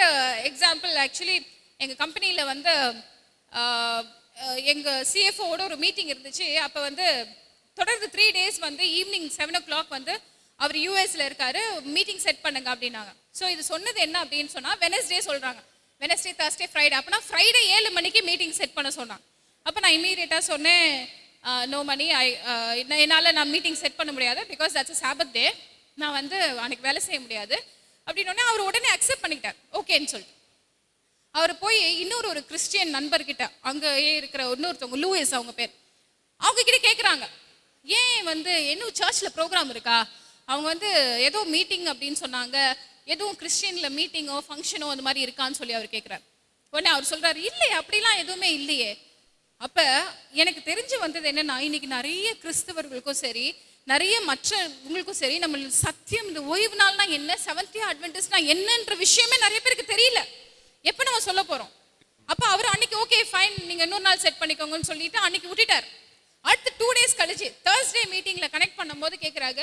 S1: எக்ஸாம்பிள். ஆக்சுவலி எங்கள் கம்பெனியில் வந்து எங்கள் சிஎஃப்ஓட ஒரு மீட்டிங் இருந்துச்சு. அப்போ வந்து தொடர்ந்து 3 days வந்து ஈவினிங் 7 o'clock வந்து அவர் யூஎஸ்ல இருக்காரு, மீட்டிங் செட் பண்ணுங்க அப்படின்னாங்க. ஸோ இது சொன்னது என்ன அப்படின்னு சொன்னால், வெனஸ்டே சொல்கிறாங்க. Wednesday, Thursday, Friday. அப்போனா ஃப்ரைடே 7 மணிக்கு மீட்டிங் செட் பண்ண சொன்னாங்க. அப்போ நான் இமீடியட்டாக சொன்னேன், நோ மணி, என்னால் நான் மீட்டிங் செட் பண்ண முடியாது, பிகாஸ் தட்ஸ் சாபத் டே, நான் வந்து அன்னைக்கு வேலை செய்ய முடியாது அப்படின்னோடனே அவர் உடனே அக்செப்ட் பண்ணிக்கிட்டார், ஓகேன்னு சொல்லிட்டு. அவர் போய் ஒரு கிறிஸ்டியன் நண்பர்கிட்ட, அங்கேயே இருக்கிற இன்னொருத்தவங்க, லூயிஸ் அவங்க பேர், அவங்க கிட்ட கேட்குறாங்க, ஏன் வந்து இன்னும் சர்ச்சில் ப்ரோக்ராம் இருக்கா? அவங்க வந்து ஏதோ மீட்டிங் அப்படின்னு சொன்னாங்க, எதுவும் கிறிஸ்டியனில் மீட்டிங்கோ ஃபங்க்ஷனோ அந்த மாதிரி இருக்கான்னு சொல்லி அவர் கேட்குறாரு. உடனே அவர் சொல்கிறாரு, இல்லையே அப்படிலாம் எதுவுமே இல்லையே. அப்போ எனக்கு தெரிஞ்சு வந்தது என்னன்னா, இன்னைக்கு நிறைய கிறிஸ்தவர்களுக்கும் சரி, நிறைய மற்றவங்களுக்கும் சரி, நம்ம சத்தியம், இந்த ஓய்வு நாள்னா என்ன, செவன்த் அட்வென்டிஸ்ட்னா என்னன்ற விஷயமே நிறைய பேருக்கு தெரியல. எப்போ நம்ம சொல்ல போகிறோம்? அப்போ அவர் அன்னைக்கு ஓகே ஃபைன், நீங்கள் இன்னொரு நாள் செட் பண்ணிக்கோங்கன்னு சொல்லிட்டு அன்னைக்கு விட்டுட்டார். அடுத்து 2 days கழிச்சு தேர்ஸ்டே மீட்டிங்கில் கனெக்ட் பண்ணும்போது கேட்குறாங்க,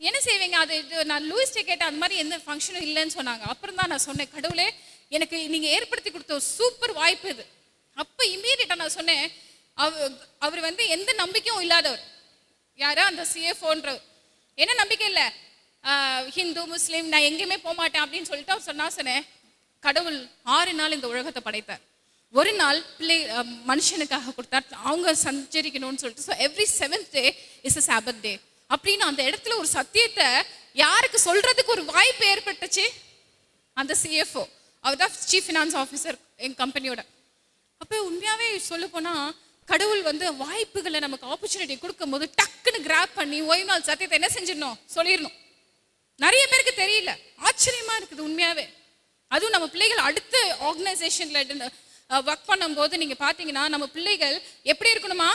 S1: என்ன செய்வீங்க? அது நான் லூயிஸ்டே கேட்டேன், அந்த மாதிரி எந்த ஃபங்க்ஷனும் இல்லைன்னு சொன்னாங்க. அப்புறம் தான் நான் சொன்னேன், கடவுளே எனக்கு நீங்கள் ஏற்படுத்தி கொடுத்த ஒரு சூப்பர் வாய்ப்பு இது. அப்போ இம்மீடியட்டாக நான் சொன்னேன், அவர் வந்து எந்த நம்பிக்கையும் இல்லாதவர். யாரா? அந்த சிஎஃப்ஓன்றவர். என்ன நம்பிக்கை இல்லை, ஹிந்து முஸ்லீம், நான் எங்கேயுமே போக மாட்டேன் அப்படின்னு சொல்லிட்டு அவர் சொன்னேன், கடவுள் 6 நாள் இந்த உலகத்தை படைத்தார். ஒரு நாள் பிள்ளை மனுஷனுக்காக கொடுத்தார், அவங்க சஞ்சரிக்கணும்னு சொல்லிட்டு. So every 7th day is a Sabbath day அப்படின்னு அந்த இடத்துல ஒரு சத்தியத்தை யாருக்கு சொல்றதுக்கு ஒரு வாய்ப்பு ஏற்பட்டுச்சு? அந்த சிஎஃப்ஓ, அவர் தான் சீஃப் ஃபினான்ஸ் ஆஃபீஸர் என் கம்பெனியோட. அப்போ உண்மையாகவே சொல்ல போனால் கடவுள் வந்து வாய்ப்புகளை நமக்கு ஆப்பர்ச்சுனிட்டி கொடுக்கும் போது டக்குன்னு கிராப் பண்ணி ஓய்வு நாள் சத்தியத்தை என்ன செஞ்சிடணும், சொல்லிடணும். நிறைய பேருக்கு தெரியல, ஆச்சரியமா இருக்குது உண்மையாவே. அதுவும் நம்ம பிள்ளைகள் அடுத்த ஆர்கனைசேஷன்ல ஒர்க் பண்ணும்போது நீங்க பாத்தீங்கன்னா நம்ம பிள்ளைகள் எப்படி இருக்கணுமா,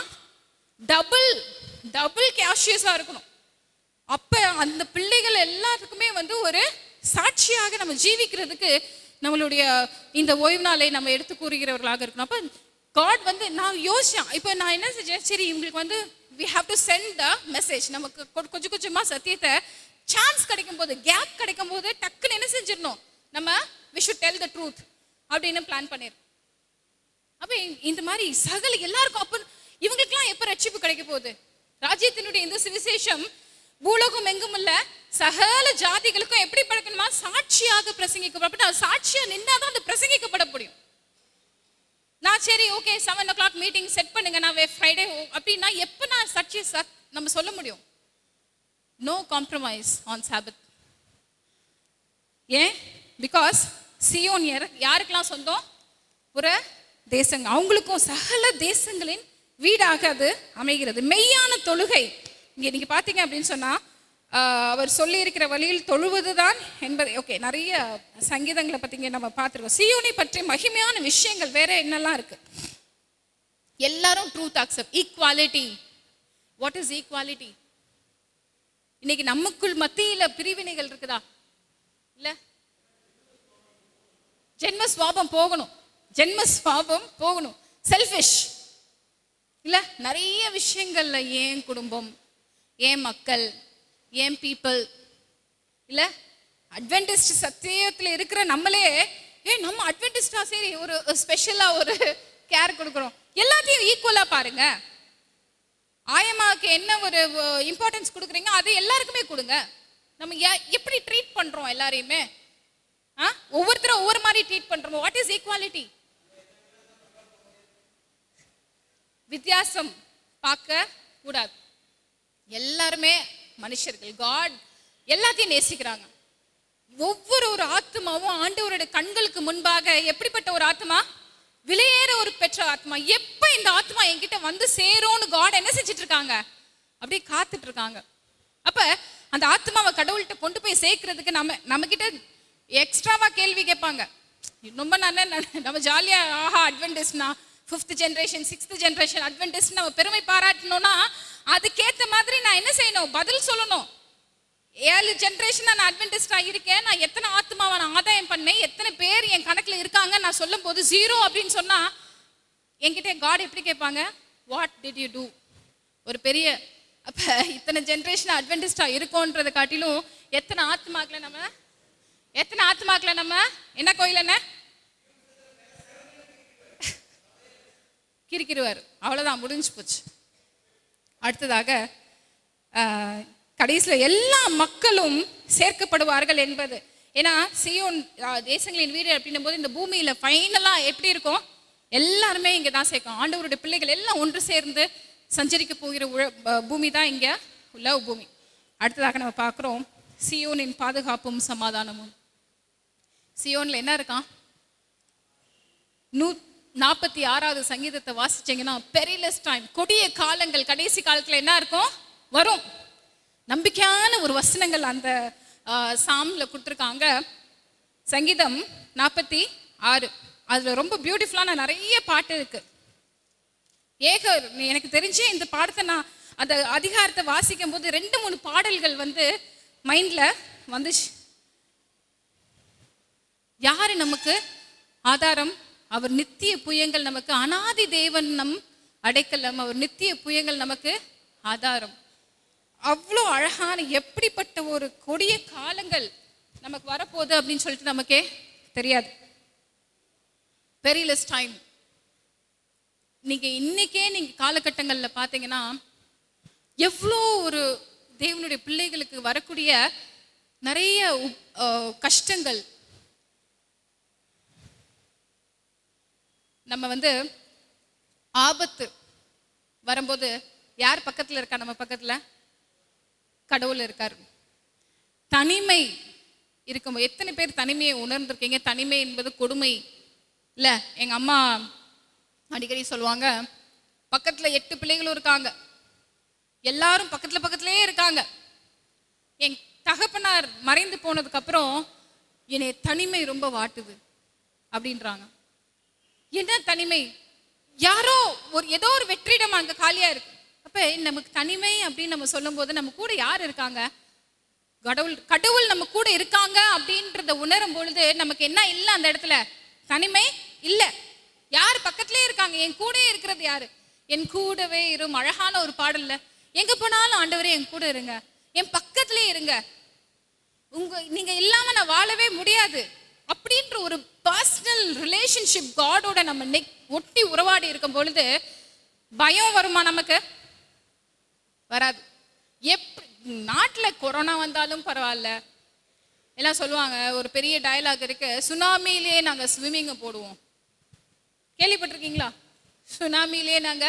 S1: டபுள் கேஷியஸா இருக்கணும். அப்ப அந்த பிள்ளைகள் எல்லாத்துக்குமே வந்து ஒரு சாட்சியாக நம்ம ஜீவிக்கிறதுக்கு நம்மளுடைய இந்த ஓய்வு நாளை நம்ம எடுத்து கூறுகிறவர்களாக இருக்கணும். அப்ப காட் வந்து நான் யோசிச்சேன், இப்போ நான் என்ன செஞ்சேன், சரி இவங்களுக்கு வந்து we have to send the message. நமக்கு கொஞ்சம் கொஞ்சமா சத்தியத்தை சான்ஸ் கிடைக்கும் போது, கேப் கிடைக்கும் போது டக்குன்னு என்ன செஞ்சிடணும், நம்ம we should tell the truth அப்படின்னு பிளான் பண்ணிருக்கோம். அப்ப இந்த மாதிரி சகல எல்லாருக்கும் அப்ப இவங்களுக்கெல்லாம் எப்ப ரட்சிப்பு கிடைக்க போகுது? ராஜ்யத்தினுடைய இந்த சுவிசேஷம் பூலோகம் எங்கும் இல்ல சகல ஜாதிகளுக்கும் எப்படி படைக்கணுமா, சாட்சியாக பிரசங்கிக்கப்பட. சாட்சியா நின்னாதான் அது பிரசங்கிக்கப்பட முடியும். நான் சரி ஓகே 7 o'clock மீட்டிங் செட் பண்ணுங்க, நான் ஃப்ரைடே அப்படின்னா எப்ப நான் சாட்சியை நம்ம சொல்ல முடியும்? No compromise on Sabbath. ஏன்? பிகாஸ் சியோன் யாருக்கெல்லாம் சொந்தம்? ஒரு தேசங்க, அவங்களுக்கும் சகல தேசங்களின் வீடாக அது அமைகிறது. மெய்யான தொழுகை இங்கே நீங்க பார்த்தீங்க அப்படின்னு சொன்னா அவர் சொல்லி இருக்கிற வழியில் தொழுவதுதான் என்பதை, ஓகே, நிறைய சங்கீதங்களை பத்தி நம்ம பார்த்துருக்கோம். சியோனை பற்றி மகிமையான விஷயங்கள் வேற என்னெல்லாம் இருக்கு? எல்லாரும் truth accept, equality. What is equality? இன்னைக்கு நமக்குள் மத்தியில பிரிவினைகள் இருக்குதா? இல்ல, ஜென்ம சுவாபம் போகணும். செல்ஃபிஷ் இல்ல, நிறைய விஷயங்கள்ல ஏன் குடும்பம், ஏன் மக்கள், ஏன் பீப்புள் இல்ல, அட்வென்டிஸ்ட் சத்தியத்துல இருக்கிற நம்மளே நம்ம அட்வென்டிஸ்டா, சரி ஒரு ஸ்பெஷலா ஒரு கேர் கொடுக்குறோம். எல்லாத்தையும் ஈக்குவலா பாருங்க. ஆயமாவுக்கு என்ன ஒரு இம்பார்ட்டன்ஸ் கொடுக்குறீங்க அது எல்லாருக்குமே கொடுங்க. நம்ம எப்படி ட்ரீட் பண்றோம் எல்லாரையுமே? ஒவ்வொருத்தரும் ஒவ்வொரு மாதிரி ட்ரீட் பண்றோம். What is equality? வித்தியாசம் பார்க்க கூடாது. எல்லாருமே மனுஷர்கள். காட் எல்லாத்தையும் நேசிக்கிறாங்க. ஒவ்வொரு ஒரு ஆத்மாவும் ஆண்டவருடைய கண்களுக்கு முன்பாக எப்படிப்பட்ட ஒரு ஆத்மா? விலையேற ஒரு பெற்ற ஆத்மா. எப்ப இந்த ஆத்மா என்கிட்ட வந்து சேரும்னு காட் என்ன செஞ்சிட்டு இருக்காங்க? அப்படியே காத்துட்டு இருக்காங்க. அப்ப அந்த ஆத்மாவை கடவுள்கிட்ட கொண்டு போய் சேர்க்கறதுக்கு நம்ம கிட்ட எக்ஸ்ட்ராவா கேள்வி கேட்பாங்க. ரொம்ப நம்ம ஜாலியா ஆஹா அட்வென்டிஸ்ட்னா 5th generation 6th generation Adventist நம்ம பெருமை பாராட்டணும்னா அதுக்கேற்ற மாதிரி நான் என்ன செய்யணும்? பதில் சொல்லணும். 7 ஜென்ரேஷன் நான் அட்வென்டிஸ்டா இருக்கேன், நான் எத்தனை ஆத்மாவை நான் ஆதாயம் பண்ணேன், எத்தனை பேர் என் கணக்குல இருக்காங்க, நான் சொல்லும் போது 0 அப்படின்னு சொன்னா என்கிட்ட காட் எப்படி கேட்பாங்க? What did you do? ஒரு பெரிய அப்ப இத்தனை ஜென்ரேஷன் அட்வென்டிஸ்டா இருக்கோன்றதை காட்டிலும் எத்தனை ஆத்மாக்களை நம்ம என்ன கோயில் என்ன கிரிக்கிடுவார். அவ்வளவுதான், முடிஞ்சு போச்சு. அடுத்ததாக கடைசியில் எல்லா மக்களும் சேர்க்கப்படுவார்கள் என்பது. ஏன்னா சியோன் தேசங்களின் வீடு அப்படின்னும் போது இந்த பூமியில ஃபைனலா எப்படி இருக்கும்? எல்லாருமே இங்க தான் சேர்க்கும். ஆண்டவருடைய பிள்ளைகள் எல்லாம் ஒன்று சேர்ந்து சஞ்சரிக்க போகிற பூமி தான் இங்க உள்ள பூமி. அடுத்ததாக நம்ம பார்க்குறோம் சியோனின் பாதுகாப்பும் சமாதானமும். சியோன்ல என்ன இருக்கான்? 146வது சங்கீதத்தை வாசிச்சீங்கன்னா பெரிலஸ் டைம், கொடிய காலங்கள், கடைசி காலத்துல என்ன இருக்கும்? வரும். நம்பிக்கையான ஒரு வசனங்கள் அந்த சாம்ல கொடுத்துருக்காங்க. சங்கீதம் 46 அதுல ரொம்ப பியூட்டிஃபுல்லான நிறைய பாட்டு இருக்கு. எனக்கு தெரிஞ்சு இந்த பாடத்தை நான் அந்த அதிகாரத்தை வாசிக்கும் போது 2-3 பாடல்கள் வந்து மைண்ட்ல வந்துச்சு. யாரு நமக்கு ஆதாரம்? அவர் நித்திய புயங்கள் நமக்கு அனாதி தேவன் நம் அடைக்கலம், அவர் நித்திய புயங்கள் நமக்கு ஆதாரம். அவ்வளோ அழகான எப்படிப்பட்ட ஒரு கொடிய காலங்கள் நமக்கு வரப்போகுது அப்படின்னு சொல்லிட்டு நமக்கே தெரியாது. Perilous time. இன்னைக்கே நீங்க காலகட்டங்கள்ல பாத்தீங்கன்னா எவ்வளோ ஒரு தேவனுடைய பிள்ளைகளுக்கு வரக்கூடிய நிறைய கஷ்டங்கள். நம்ம வந்து ஆபத்து வரும்போது யார் பக்கத்துல இருக்கா? நம்ம பக்கத்துல கடவுள் இருக்கார். தனிமை இருக்கும்போது எத்தனை பேர் தனிமையை உணர்ந்திருக்கீங்க? தனிமை என்பது கொடுமை இல்ல. எங்க அம்மா அடிக்கடி சொல்லுவாங்க, பக்கத்துல 8 பிள்ளைகளும் இருக்காங்க, எல்லாரும் பக்கத்துல பக்கத்துலயே இருக்காங்க. என் தகப்பனார் மறைந்து போனதுக்கு அப்புறம் என்னை தனிமை ரொம்ப வாட்டுது அப்படின்றாங்க. என்ன தனிமை? யாரோ ஏதோ ஒரு வெற்றிடம் அங்க காலியா இருக்கு. அப்ப நமக்கு தனிமை அப்படின்னு நம்ம சொல்லும் போது நம்ம கூட யார் இருக்காங்க? கடவுள் நம்ம கூட இருக்காங்க அப்படின்றத உணரும் பொழுது நமக்கு என்ன இல்லை அந்த இடத்துல? தனிமை இல்லை. யார் பக்கத்திலே இருக்காங்க? என் கூட இருக்கிறது யாரு? என் கூடவே இரும். அழகான ஒரு பாடல்ல, எங்க போனாலும் ஆண்டவரே என் கூட இருங்க, என் பக்கத்திலே இருங்க, நீங்க இல்லாம நான் வாழவே முடியாது அப்படின்ற ஒரு பர்சனல் ரிலேஷன்ஷிப் காடோட நம்ம ஒட்டி உறவாடி இருக்கும் பொழுது பயம் வருமா? நமக்கு வராது. நாட்டில் கொரோனா வந்தாலும் பரவாயில்ல. எல்லாம் சொல்லுவாங்க, ஒரு பெரிய டயலாக் இருக்கு, சுனாமியிலே நாங்க ஸ்விம்மிங்க போடுவோம். கேள்விப்பட்டிருக்கீங்களா? சுனாமியிலே நாங்க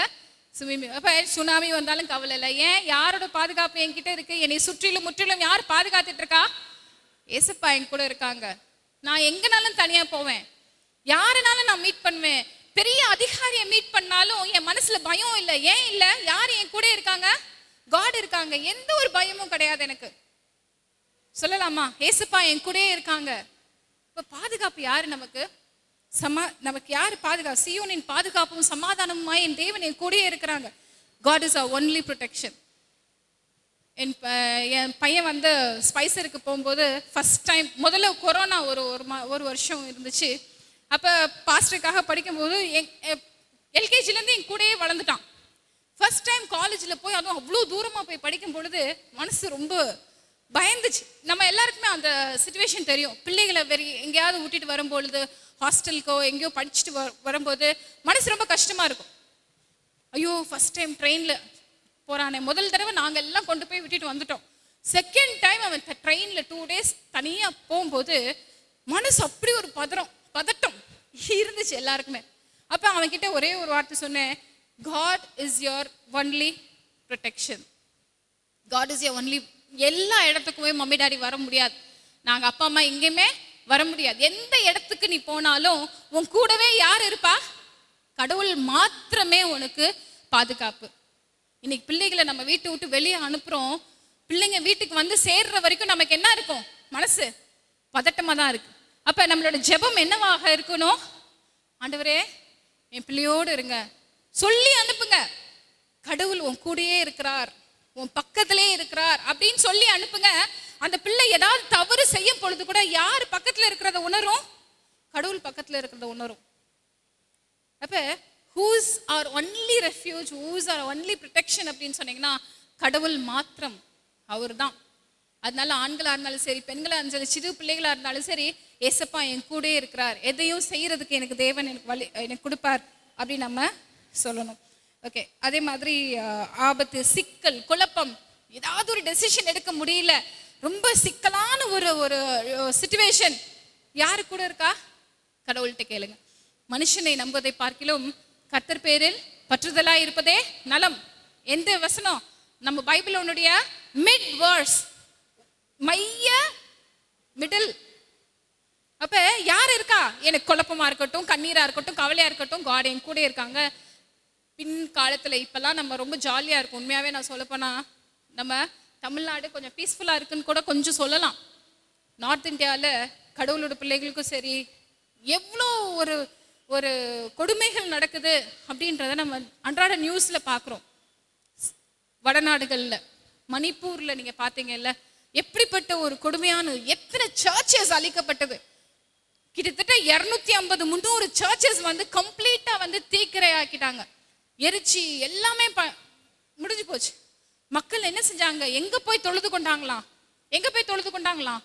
S1: ஸ்விம்மிங். அப்ப சுனாமி வந்தாலும் கவலை இல்லை. ஏன்? யாரோட பாதுகாப்பு என்கிட்ட இருக்கு? என்னை சுற்றிலும் முற்றிலும் யார் பாதுகாத்துட்டு இருக்கா? ஏசப்பா என் கூட இருக்காங்க. நான் எங்கனாலும் தனியா போவேன், யாருனாலும் நான் மீட் பண்ணுவேன். பெரிய அதிகாரியை மீட் பண்ணாலும் என் மனசுல பயம் இல்லை. ஏன் இல்லை? யார் என் கூட இருக்காங்க? காட் இருக்காங்க. எந்த ஒரு பயமும் கிடையாது எனக்கு. சொல்லலாமா? ஏசப்பா என் கூடயே இருக்காங்க. இப்ப பாதுகாப்பு யாரு நமக்கு? நமக்கு யாரு பாதுகாப்பு? சியோனின் பாதுகாப்பும் சமாதானமுமா என் தேவன் என் கூடயே இருக்கிறாங்க. God is our only protection. என் பையன் வந்து ஸ்பைசருக்கு போகும்போது ஃபர்ஸ்ட் டைம், முதல்ல கொரோனா ஒரு வருஷம் இருந்துச்சு. அப்போ பாஸ்டருக்காக படிக்கும்போது எல்கேஜிலேருந்து என் கூடயே வளர்ந்துட்டான். ஃபர்ஸ்ட் டைம் காலேஜில் போய், அதுவும் அவ்வளோ தூரமாக போய் படிக்கும் பொழுது மனசு ரொம்ப பயந்துச்சு. நம்ம எல்லாருக்குமே அந்த சிச்சுவேஷன் தெரியும். பிள்ளைகளை எங்கேயாவது விட்டுட்டு வரும்பொழுது, ஹாஸ்டலுக்கோ எங்கேயோ படிச்சுட்டு வரும்போது மனசு ரொம்ப கஷ்டமாக இருக்கும். ஐயோ ஃபர்ஸ்ட் டைம் ட்ரெயினில் போகிறானே. முதல் தடவை நாங்கள் எல்லாம் கொண்டு போய் விட்டுட்டு வந்துட்டோம். செகண்ட் டைம் அவன் ட்ரெயினில் 2 days தனியாக போகும்போது மனசு அப்படி ஒரு பதட்டம் இருந்துச்சு எல்லாருக்குமே. அப்போ அவன்கிட்ட ஒரே ஒரு வார்த்தை சொன்னேன், God is your only protection. God is your only. எல்லா இடத்துக்குமே மம்மி டாடி வர முடியாது, நாங்கள் அப்பா அம்மா எங்கேயுமே வர முடியாது. எந்த இடத்துக்கு நீ போனாலும் உன் கூடவே யார் இருப்பா? கடவுள் மாத்திரமே உனக்கு பாதுகாப்பு. இன்னைக்கு பிள்ளைகளை நம்ம வீட்டை விட்டு வெளியே அனுப்புறோம். பிள்ளைங்க வீட்டுக்கு வந்து சேர்ற வரைக்கும் நமக்கு என்ன இருக்கும்? மனசு பதட்டமாக தான் இருக்கு. அப்போ நம்மளோட ஜெபம் என்னவாக இருக்கணும்? ஆண்டவரே என் பிள்ளையோடு இருங்க சொல்லி அனுப்புங்க. கடவுள் உன் கூடயே இருக்கிறார், உன் பக்கத்திலே இருக்கிறார் அப்படின்னு சொல்லி அனுப்புங்க. அந்த பிள்ளை ஏதாவது தவறு செய்யும் பொழுது கூட யார் பக்கத்துல இருக்கிறத உணரும்? கடவுள் பக்கத்துல இருக்கிறத உணரும். அப்ப who's our only refuge, who's our only protection அப்படின்னு சொன்னீங்கன்னா கடவுள் மாத்திரம், அவர் தான். அதனால ஆண்களா இருந்தாலும் சரி, பெண்களா இருந்தாலும், சிறு பிள்ளைகளா இருந்தாலும் சரி, ஏசப்பா என் கூடயே இருக்கிறார், எதையும் செய்யறதுக்கு எனக்கு தேவன் எனக்கு கொடுப்பார் அப்படின்னு நம்ம சொல்லணும். ஓகே. அதே மாதிரி ஆபத்து, சிக்கல், குழப்பம், ஏதாவது ஒரு டெசிஷன் எடுக்க முடியல, ரொம்ப சிக்கலான ஒரு சிச்சுவேஷன், யாரு கூட இருக்கா? கடவுள்கிட்ட கேளுங்க. மனுஷனை நம்புவதை பார்க்கிலும் கர்த்தர் பேரில் பற்றுதலா இருப்பதே நலம். எந்த வசனம்? நம்ம பைபிளோனுடைய மிட் வேர்ஸ், மைய மிடில். அப்ப யார் இருக்கா? எனக்கு குழப்பமா இருக்கட்டும், கண்ணீரா இருக்கட்டும், கவலையா இருக்கட்டும், காட் என் கூட இருக்காங்க. பின் காலத்துல இப்பெல்லாம் நம்ம ரொம்ப ஜாலியா இருக்கும். உண்மையாவே நான் சொல்லப்போனா நம்ம தமிழ்நாடு கொஞ்சம் பீஸ்ஃபுல்லா இருக்குன்னு கூட கொஞ்சம் சொல்லலாம். நார்த் இந்தியாவில் கடவுளோட பிள்ளைகளுக்கும் சரி எவ்வளோ ஒரு கொடுமைகள் நடக்குது அப்படின்றத நம்ம அன்றாட நியூஸ்ல பார்க்குறோம். வடநாடுகளில், மணிப்பூர்ல நீங்க பார்த்தீங்கல்ல, எப்படிப்பட்ட ஒரு கொடுமையான, எத்தனை சர்ச்சஸ் அழிக்கப்பட்டது. கிட்டத்தட்ட 250-300 சர்ச்சஸ் வந்து கம்ப்ளீட்டா வந்து தீக்கிரையாக்கிட்டாங்க, எரிச்சி எல்லாமே முடிஞ்சு போச்சு. மக்கள் என்ன செஞ்சாங்க? எங்க போய் தொழுது கொண்டாங்களாம்? எங்க போய் தொழுது கொண்டாங்களாம்?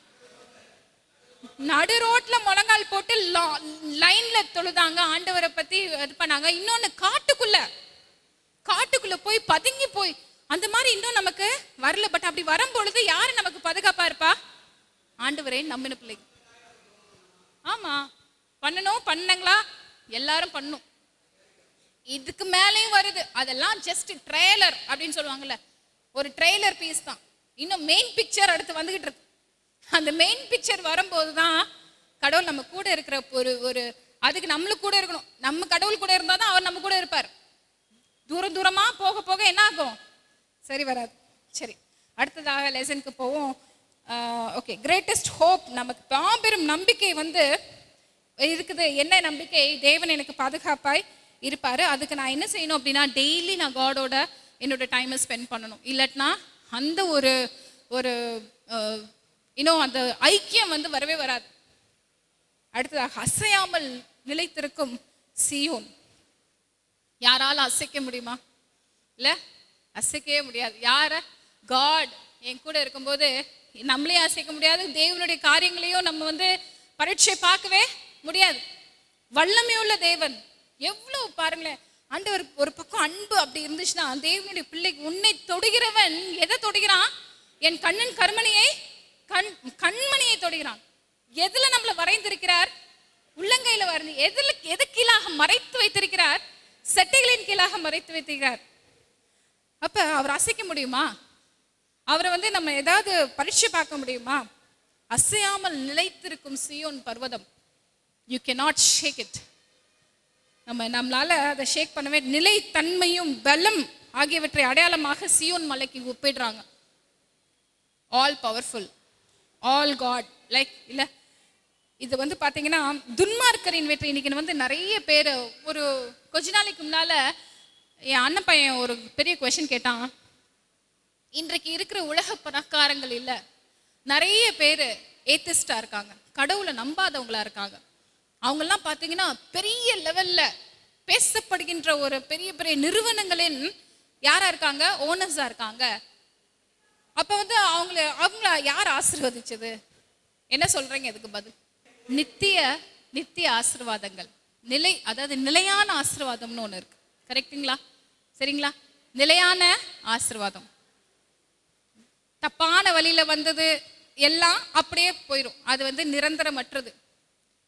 S1: நடு ரோட்ல முழங்கால் போட்டு லைன்ல தொழுதாங்க, ஆண்டவரை பத்தி இது பண்ணாங்க. இன்னொன்னு காட்டுக்குள்ள போய் பதுங்கி போய், அந்த மாதிரி இன்னும் நமக்கு வரல. பட் அப்படி வரும் பொழுது யாரு நமக்கு பாதுகாப்பா இருப்பா? ஆண்டவரே நம்பின பிள்ளை. ஆமா, பண்ணணும். பண்ணங்களா? எல்லாரும் பண்ணும். இதுக்கு மேலேயும் வருது. அதெல்லாம் ஜஸ்ட் ட்ரெய்லர் அப்படின்னு சொல்லுவாங்கல்ல, ஒரு ட்ரெய்லர் பீஸ் தான். இன்னும் மெயின் பிக்சர் அடுத்து வந்துகிட்டு இருக்கு. அந்த மெயின் பிக்சர் வரும்போது தான் கடவுள் நம்ம கூட இருக்கிற ஒரு ஒரு அதுக்கு நம்மளுக்கு கூட இருக்கணும். நம்ம கடவுள் கூட இருந்தால் தான் அவர் நம்ம கூட இருப்பார். தூரம் தூரமா போக போக என்ன ஆகும்? சரி வராது. சரி, அடுத்ததாக லெசனுக்கு போவோம். ஓகே, கிரேட்டஸ்ட் ஹோப், நமக்கு மாபெரும் நம்பிக்கை வந்து இருக்குது. என்ன நம்பிக்கை? தேவன் எனக்கு பாதுகாப்பாய் இருப்பார். அதுக்கு நான் என்ன செய்யணும் அப்படின்னா, டெய்லி நான் காடோட என்னோட டைமை ஸ்பெண்ட் பண்ணணும். இல்லாட்டினா அந்த ஒரு ஒரு இன்னும் அந்த ஐக்கியம் வந்து வரவே வராது. அடுத்ததாக அசையாமல் நிலைத்திருக்கும் சீயோன். யாரால அசைக்க முடியுமா? இல்லை, அசைக்கவே முடியாது. யார? காட் என் கூட இருக்கும்போது நம்மளே அசைக்க முடியாது. தேவனுடைய காரியங்களையும் நம்ம வந்து பரீட்சை பார்க்கவே முடியாது. வல்லமையுள்ள தேவன் எவ்வளவு பாருங்களேன். ஆண்டவர் ஒரு பக்கம் அன்பு அப்படி இருந்துச்சுன்னா, தேவனுடைய பிள்ளைக்கு உன்னை தொடுகிறவன் எதை தொடுகிறான்? என் கண்ணன் கண்மணியை கண்மணியை தொடுகிறான். எதுல நம்மளை வரைந்திருக்கிறார்? உள்ளங்கையில வரைந்து. எது கீழாக மறைத்து வைத்திருக்கிறார்? செட்டைகளின் கீழாக மறைத்து வைத்திருக்கிறார். அப்ப அவர் அசைக்க முடியுமா? அவரை வந்து நம்ம ஏதாவது பரீட்சை பார்க்க முடியுமா? அசையாமல் நிலைத்திருக்கும் சீயோன் பர்வதம். You cannot shake it. நம்மளால அதை ஷேக் பண்ணவே. நிலைத்தன்மையும் பலம் ஆகியவற்றை அடையாளமாக சீயோன் மலைக்கு ஒப்பிடுறாங்க. All powerful, all God like. இல்லை, இது வந்து பார்த்தீங்கன்னா துன்மார்க்கரின் வெற்றி. இன்னைக்கு வந்து நிறைய பேர், ஒரு கொஞ்ச நாளைக்கு முன்னால என் அண்ணன் பையன் ஒரு பெரிய கொஸ்டின் கேட்டான். இன்றைக்கு இருக்கிற உலக பணக்காரங்கள் இல்லை, நிறைய பேர் ஏத்திஸ்டா இருக்காங்க, கடவுளை நம்பாதவங்களா இருக்காங்க. அவங்கெல்லாம் பார்த்தீங்கன்னா பெரிய லெவல்ல பேசப்படுகின்ற ஒரு பெரிய பெரிய நிறுவனங்களின் யாரா இருக்காங்க? ஓனர்ஸா இருக்காங்க. அப்ப வந்து அவங்கள யார் ஆசீர்வதிச்சது? என்ன சொல்றீங்க இதுக்கு பதில்? நித்திய ஆசீர்வாதங்கள், அதாவது நிலையான ஆசீர்வாதம்னு ஒன்று இருக்கு. கரெக்டுங்களா? சரிங்களா? நிலையான ஆசீர்வாதம். தப்பான வழியில வந்தது எல்லாம் அப்படியே போயிடும். அது வந்து நிரந்தரமற்றது.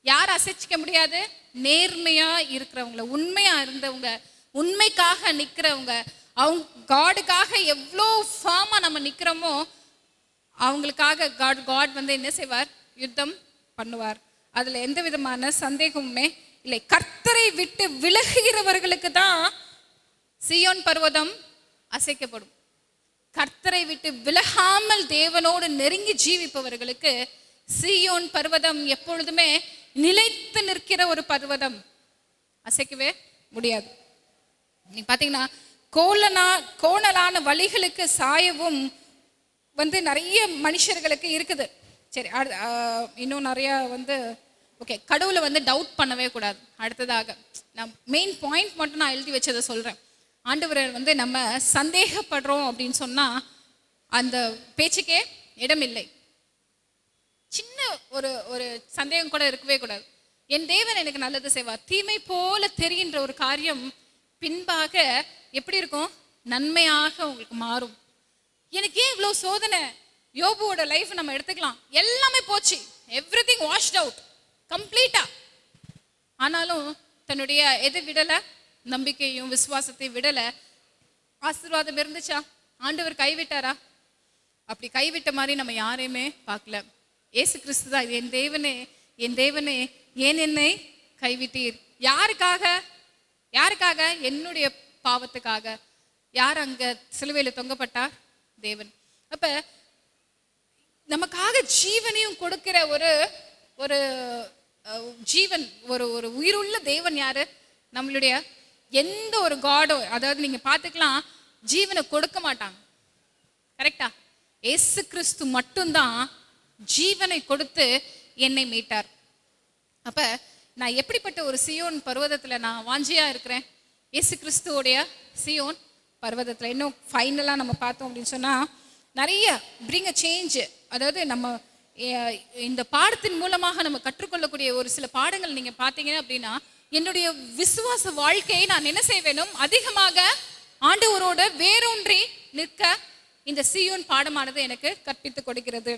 S1: யார் அசைச்சிக்க முடியாது? நேர்மையா இருக்கிறவங்க, உண்மையா இருந்தவங்க, உண்மைக்காக நிக்கிறவங்க, அவங்க காடுக்காக எவ்வளோ ஃபார்மா நம்ம நிக்கிறோமோ அவங்களுக்காக காட் வந்து என்ன செய்வார்? யுத்தம் பண்ணுவார். அதுல எந்த விதமான சந்தேகமுமே இல்லை. கர்த்தரை விட்டு விலகுகிறவர்களுக்கு தான் சீயோன் பர்வதம் அசைக்கப்படும். கர்த்தரை விட்டு விலகாமல் தேவனோடு நெருங்கி ஜீவிப்பவர்களுக்கு சீயோன் பர்வதம் எப்பொழுதுமே நிலைத்து நிற்கிற ஒரு பர்வதம். அசைக்கவே முடியாது. நீ பாத்தீங்கன்னா கோணலான வழிகளுக்கு சாயவும் வந்து நிறைய மனுஷர்களுக்கு இருக்குது. சரி, இன்னும் நிறைய வந்து ஓகே, கடவுளை வந்து டவுட் பண்ணவே கூடாது. அடுத்ததாக நான் மெயின் பாயிண்ட் மட்டும் நான் எழுதி வச்சதை சொல்றேன். ஆண்டவரை வந்து நம்ம சந்தேகப்படுறோம் அப்படின்னு சொன்னா அந்த பேச்சுக்கே இடமில்லை. சின்ன ஒரு சந்தேகம் கூட இருக்கவே கூடாது. என் தேவன் எனக்கு நல்லது செய்வார். தீமை போல தெரிகின்ற ஒரு காரியம் பின்பாக எப்படி இருக்கும்? நன்மையாக உங்களுக்கு மாறும். எனக்கு ஏன் இவ்வளோ சோதனை? யோபுவோட லைஃப் நம்ம எடுத்துக்கலாம். எல்லாமே போச்சு, எவ்ரிதிங் வாஷ்ட் அவுட் கம்ப்ளீட்டா. ஆனாலும் தன்னுடைய எது விடலை? நம்பிக்கையும் விசுவாசத்தையும் விடலை. ஆசீர்வாதம் இருந்துச்சா? ஆண்டவர் கைவிட்டாரா? அப்படி கைவிட்ட மாதிரி நம்ம யாரையுமே பார்க்கல. ஏசு கிறிஸ்து தான், என் தேவனே என் தேவனே ஏன் என்னை கைவிட்டீர்? யாருக்காக? என்னுடைய பாவத்துக்காக. யார் அங்க சிலுவையில தொங்கப்பட்டார்? தேவன். அப்ப நமக்காக ஜீவனையும் கொடுக்கிற ஒரு ஒரு ஜீவன், ஒரு உயிருள்ள தேவன் யாரு? நம்மளுடைய எந்த ஒரு காடோ, அதாவது நீங்க பார்த்துக்கலாம், ஜீவனை கொடுக்க மாட்டாங்க. கரெக்டா? ஏசு கிறிஸ்து மட்டும்தான் ஜீவனை கொடுத்து என்னை மீட்டார். அப்ப நான் எப்படிப்பட்ட ஒரு சீயோன் பர்வதத்துல நான் வாஞ்சியா இருக்கிறேன்? ஏசு கிறிஸ்துவோடைய சீயோன் பர்வதத்துல. இன்னும் ஃபைனலா நம்ம பார்த்தோம் அப்படின்னு சொன்னா நிறைய பிரிங் அ சேஞ்ச். அதாவது நம்ம இந்த பாடத்தின் மூலமாக நம்ம கற்றுக்கொள்ளக்கூடிய ஒரு சில பாடங்கள் நீங்க பார்த்தீங்கன்னா அப்படின்னா, என்னுடைய விசுவாச வாழ்க்கையை நான் என்ன செய்ய வேணும்? அதிகமாக ஆண்டவரோட வேரூன்றி நிற்க இந்த சீயோன் பாடமானது எனக்கு கற்பித்து கொடுக்கிறது.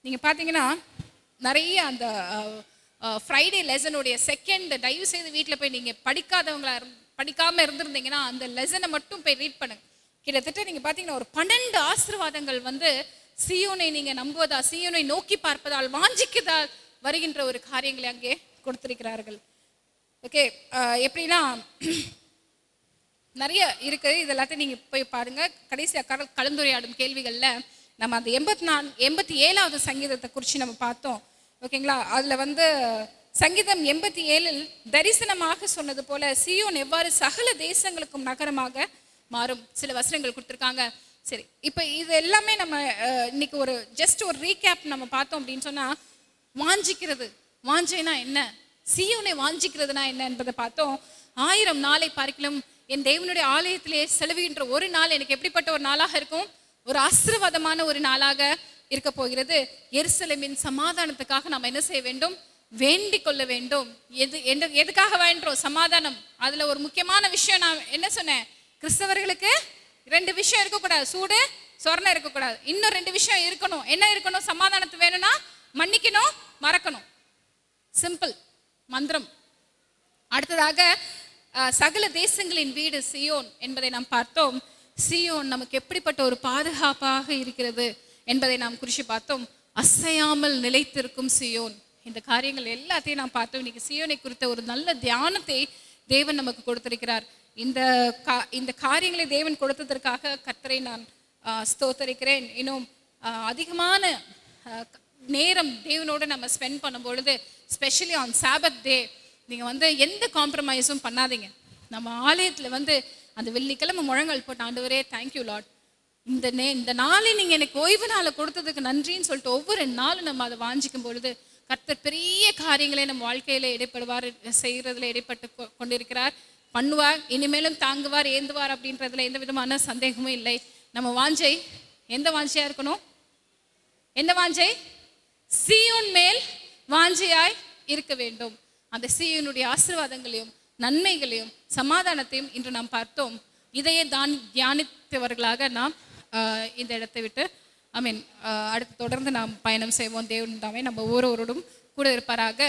S1: நீங்க பார்த்தீங்கன்னா நிறைய அந்த ஃப்ரைடே லெசனுடைய செகண்ட், தயவு செய்து வீட்டில் போய் நீங்கள் படிக்காம இருந்திருந்தீங்கன்னா அந்த லெசனை மட்டும் போய் ரீட் பண்ணுங்க. கிட்டத்தட்ட நீங்க பாத்தீங்கன்னா ஒரு 12 ஆசீர்வாதங்கள் வந்து சீயோனை நீங்க நம்புவதா, சீயோனை நோக்கி பார்ப்பதால், வாஞ்சிக்கதால் வருகின்ற ஒரு காரியங்களை அங்கே கொடுத்திருக்கிறார்கள். ஓகே, எப்படின்னா நிறைய இருக்கு. இது எல்லாத்தையும் நீங்க போய் பாருங்க. கடைசியாக கலந்துரையாடும் கேள்விகள்ல நம்ம அந்த 87வது சங்கீதத்தை குறித்து நம்ம பார்த்தோம். ஓகேங்களா, அதுல வந்து சங்கீதம் 87 தரிசனமாக சொன்னது போல சீயோன் எவ்வாறு சகல தேசங்களுக்கும் நகரமாக மாறும் சில வசனங்கள் கொடுத்துருக்காங்க. சரி, இப்போ இது எல்லாமே நம்ம இன்னைக்கு ஒரு ஜஸ்ட் ஒரு ரீகேப் நம்ம பார்த்தோம் அப்படின்னு சொன்னா, வாஞ்சிக்கிறது, வாஞ்சைனா என்ன, சீயோனை வாஞ்சிக்கிறதுனா என்ன என்பதை பார்த்தோம். 1000 நாளை பார்க்கலாம் என் தேவனுடைய ஆலயத்திலே செலவுகின்ற ஒரு நாள் எனக்கு எப்படிப்பட்ட ஒரு நாளாக இருக்கும், ஒரு ஆசீர்வாதமான ஒரு நாளாக இருக்க போகிறது. எருசலேமின் சமாதானத்துக்காக நாம் என்ன செய்ய வேண்டும், வேண்டிக் கொள்ள வேண்டும். எதுக்காக வேண்டோம், சமாதானம். அதுல ஒரு முக்கியமான விஷயம் நான் என்ன சொன்னேன், கிறிஸ்தவர்களுக்கு 2 விஷயம் இருக்கக்கூடாது, சூடு சொர்ணம் இருக்கக்கூடாது. இன்னும் 2 விஷயம் இருக்கணும். என்ன இருக்கணும், சமாதானத்து வேணும்னா மன்னிக்கணும், மறக்கணும். சிம்பிள் மந்திரம். அடுத்ததாக சகல தேசங்களின் வீடு சியோன் என்பதை நாம் பார்த்தோம். சியோன் நமக்கு எப்படிப்பட்ட ஒரு பாதுகாப்பாக இருக்கிறது என்பதை நாம் குறித்து பார்த்தோம். அசையாமல் நிலைத்திருக்கும் சியோன். இந்த காரியங்கள் எல்லாத்தையும் நாம் பார்த்தோம். இன்னைக்கு சியோனை குறித்த ஒரு நல்ல தியானத்தை தேவன் நமக்கு கொடுத்திருக்கிறார். இந்த காரியங்களை தேவன் கொடுத்ததற்காக கர்த்தரை நான் ஸ்தோத்தரிக்கிறேன். இன்னும் அதிகமான நேரம் தேவனோடு நம்ம ஸ்பெண்ட் பண்ணும் பொழுது, ஸ்பெஷலி ஆன் சாபத் டே, நீங்கள் வந்து எந்த காம்ப்ரமைஸும் பண்ணாதீங்க. நம்ம ஆலயத்தில் வந்து அந்த வெள்ளிக்கிழமை முழங்கால் போட்டு, ஆண்டவரே தேங்க்யூ லார்ட், இந்த நாளை நீங்கள் எனக்கு ஓய்வு நாளை கொடுத்ததுக்கு நன்றின்னு சொல்லிட்டு ஒவ்வொரு நாளும் நம்ம அதை வாஞ்சிக்கும் பொழுது கர்த்தர் பெரிய காரியங்களை நம்ம வாழ்க்கையில் இடைப்படுவார், செய்கிறதுல இடைப்பட்டு கொண்டிருக்கிறார், பண்ணுவார், இனிமேலும் தாங்குவார், ஏந்துவார் அப்படின்றதுல எந்த விதமான சந்தேகமும் இல்லை. நம்ம வாஞ்சை எந்த வாஞ்சையாக இருக்கணும், எந்த வாஞ்சை, சீயோன் மேல் வாஞ்சையாய் இருக்க வேண்டும். அந்த சீயோனுடைய ஆசீர்வாதங்களையும் நன்மைகளையும் சமாதானத்தையும் இன்று நாம் பார்த்தோம். இதையே தியானித்தவர்களாக நாம் இந்த இடத்தை விட்டு அடுத்து தொடர்ந்து நாம் பயணம் செய்வோம். தேவன் தாமே நம்ம ஒவ்வொருவரோடும் கூட இருப்பாராக.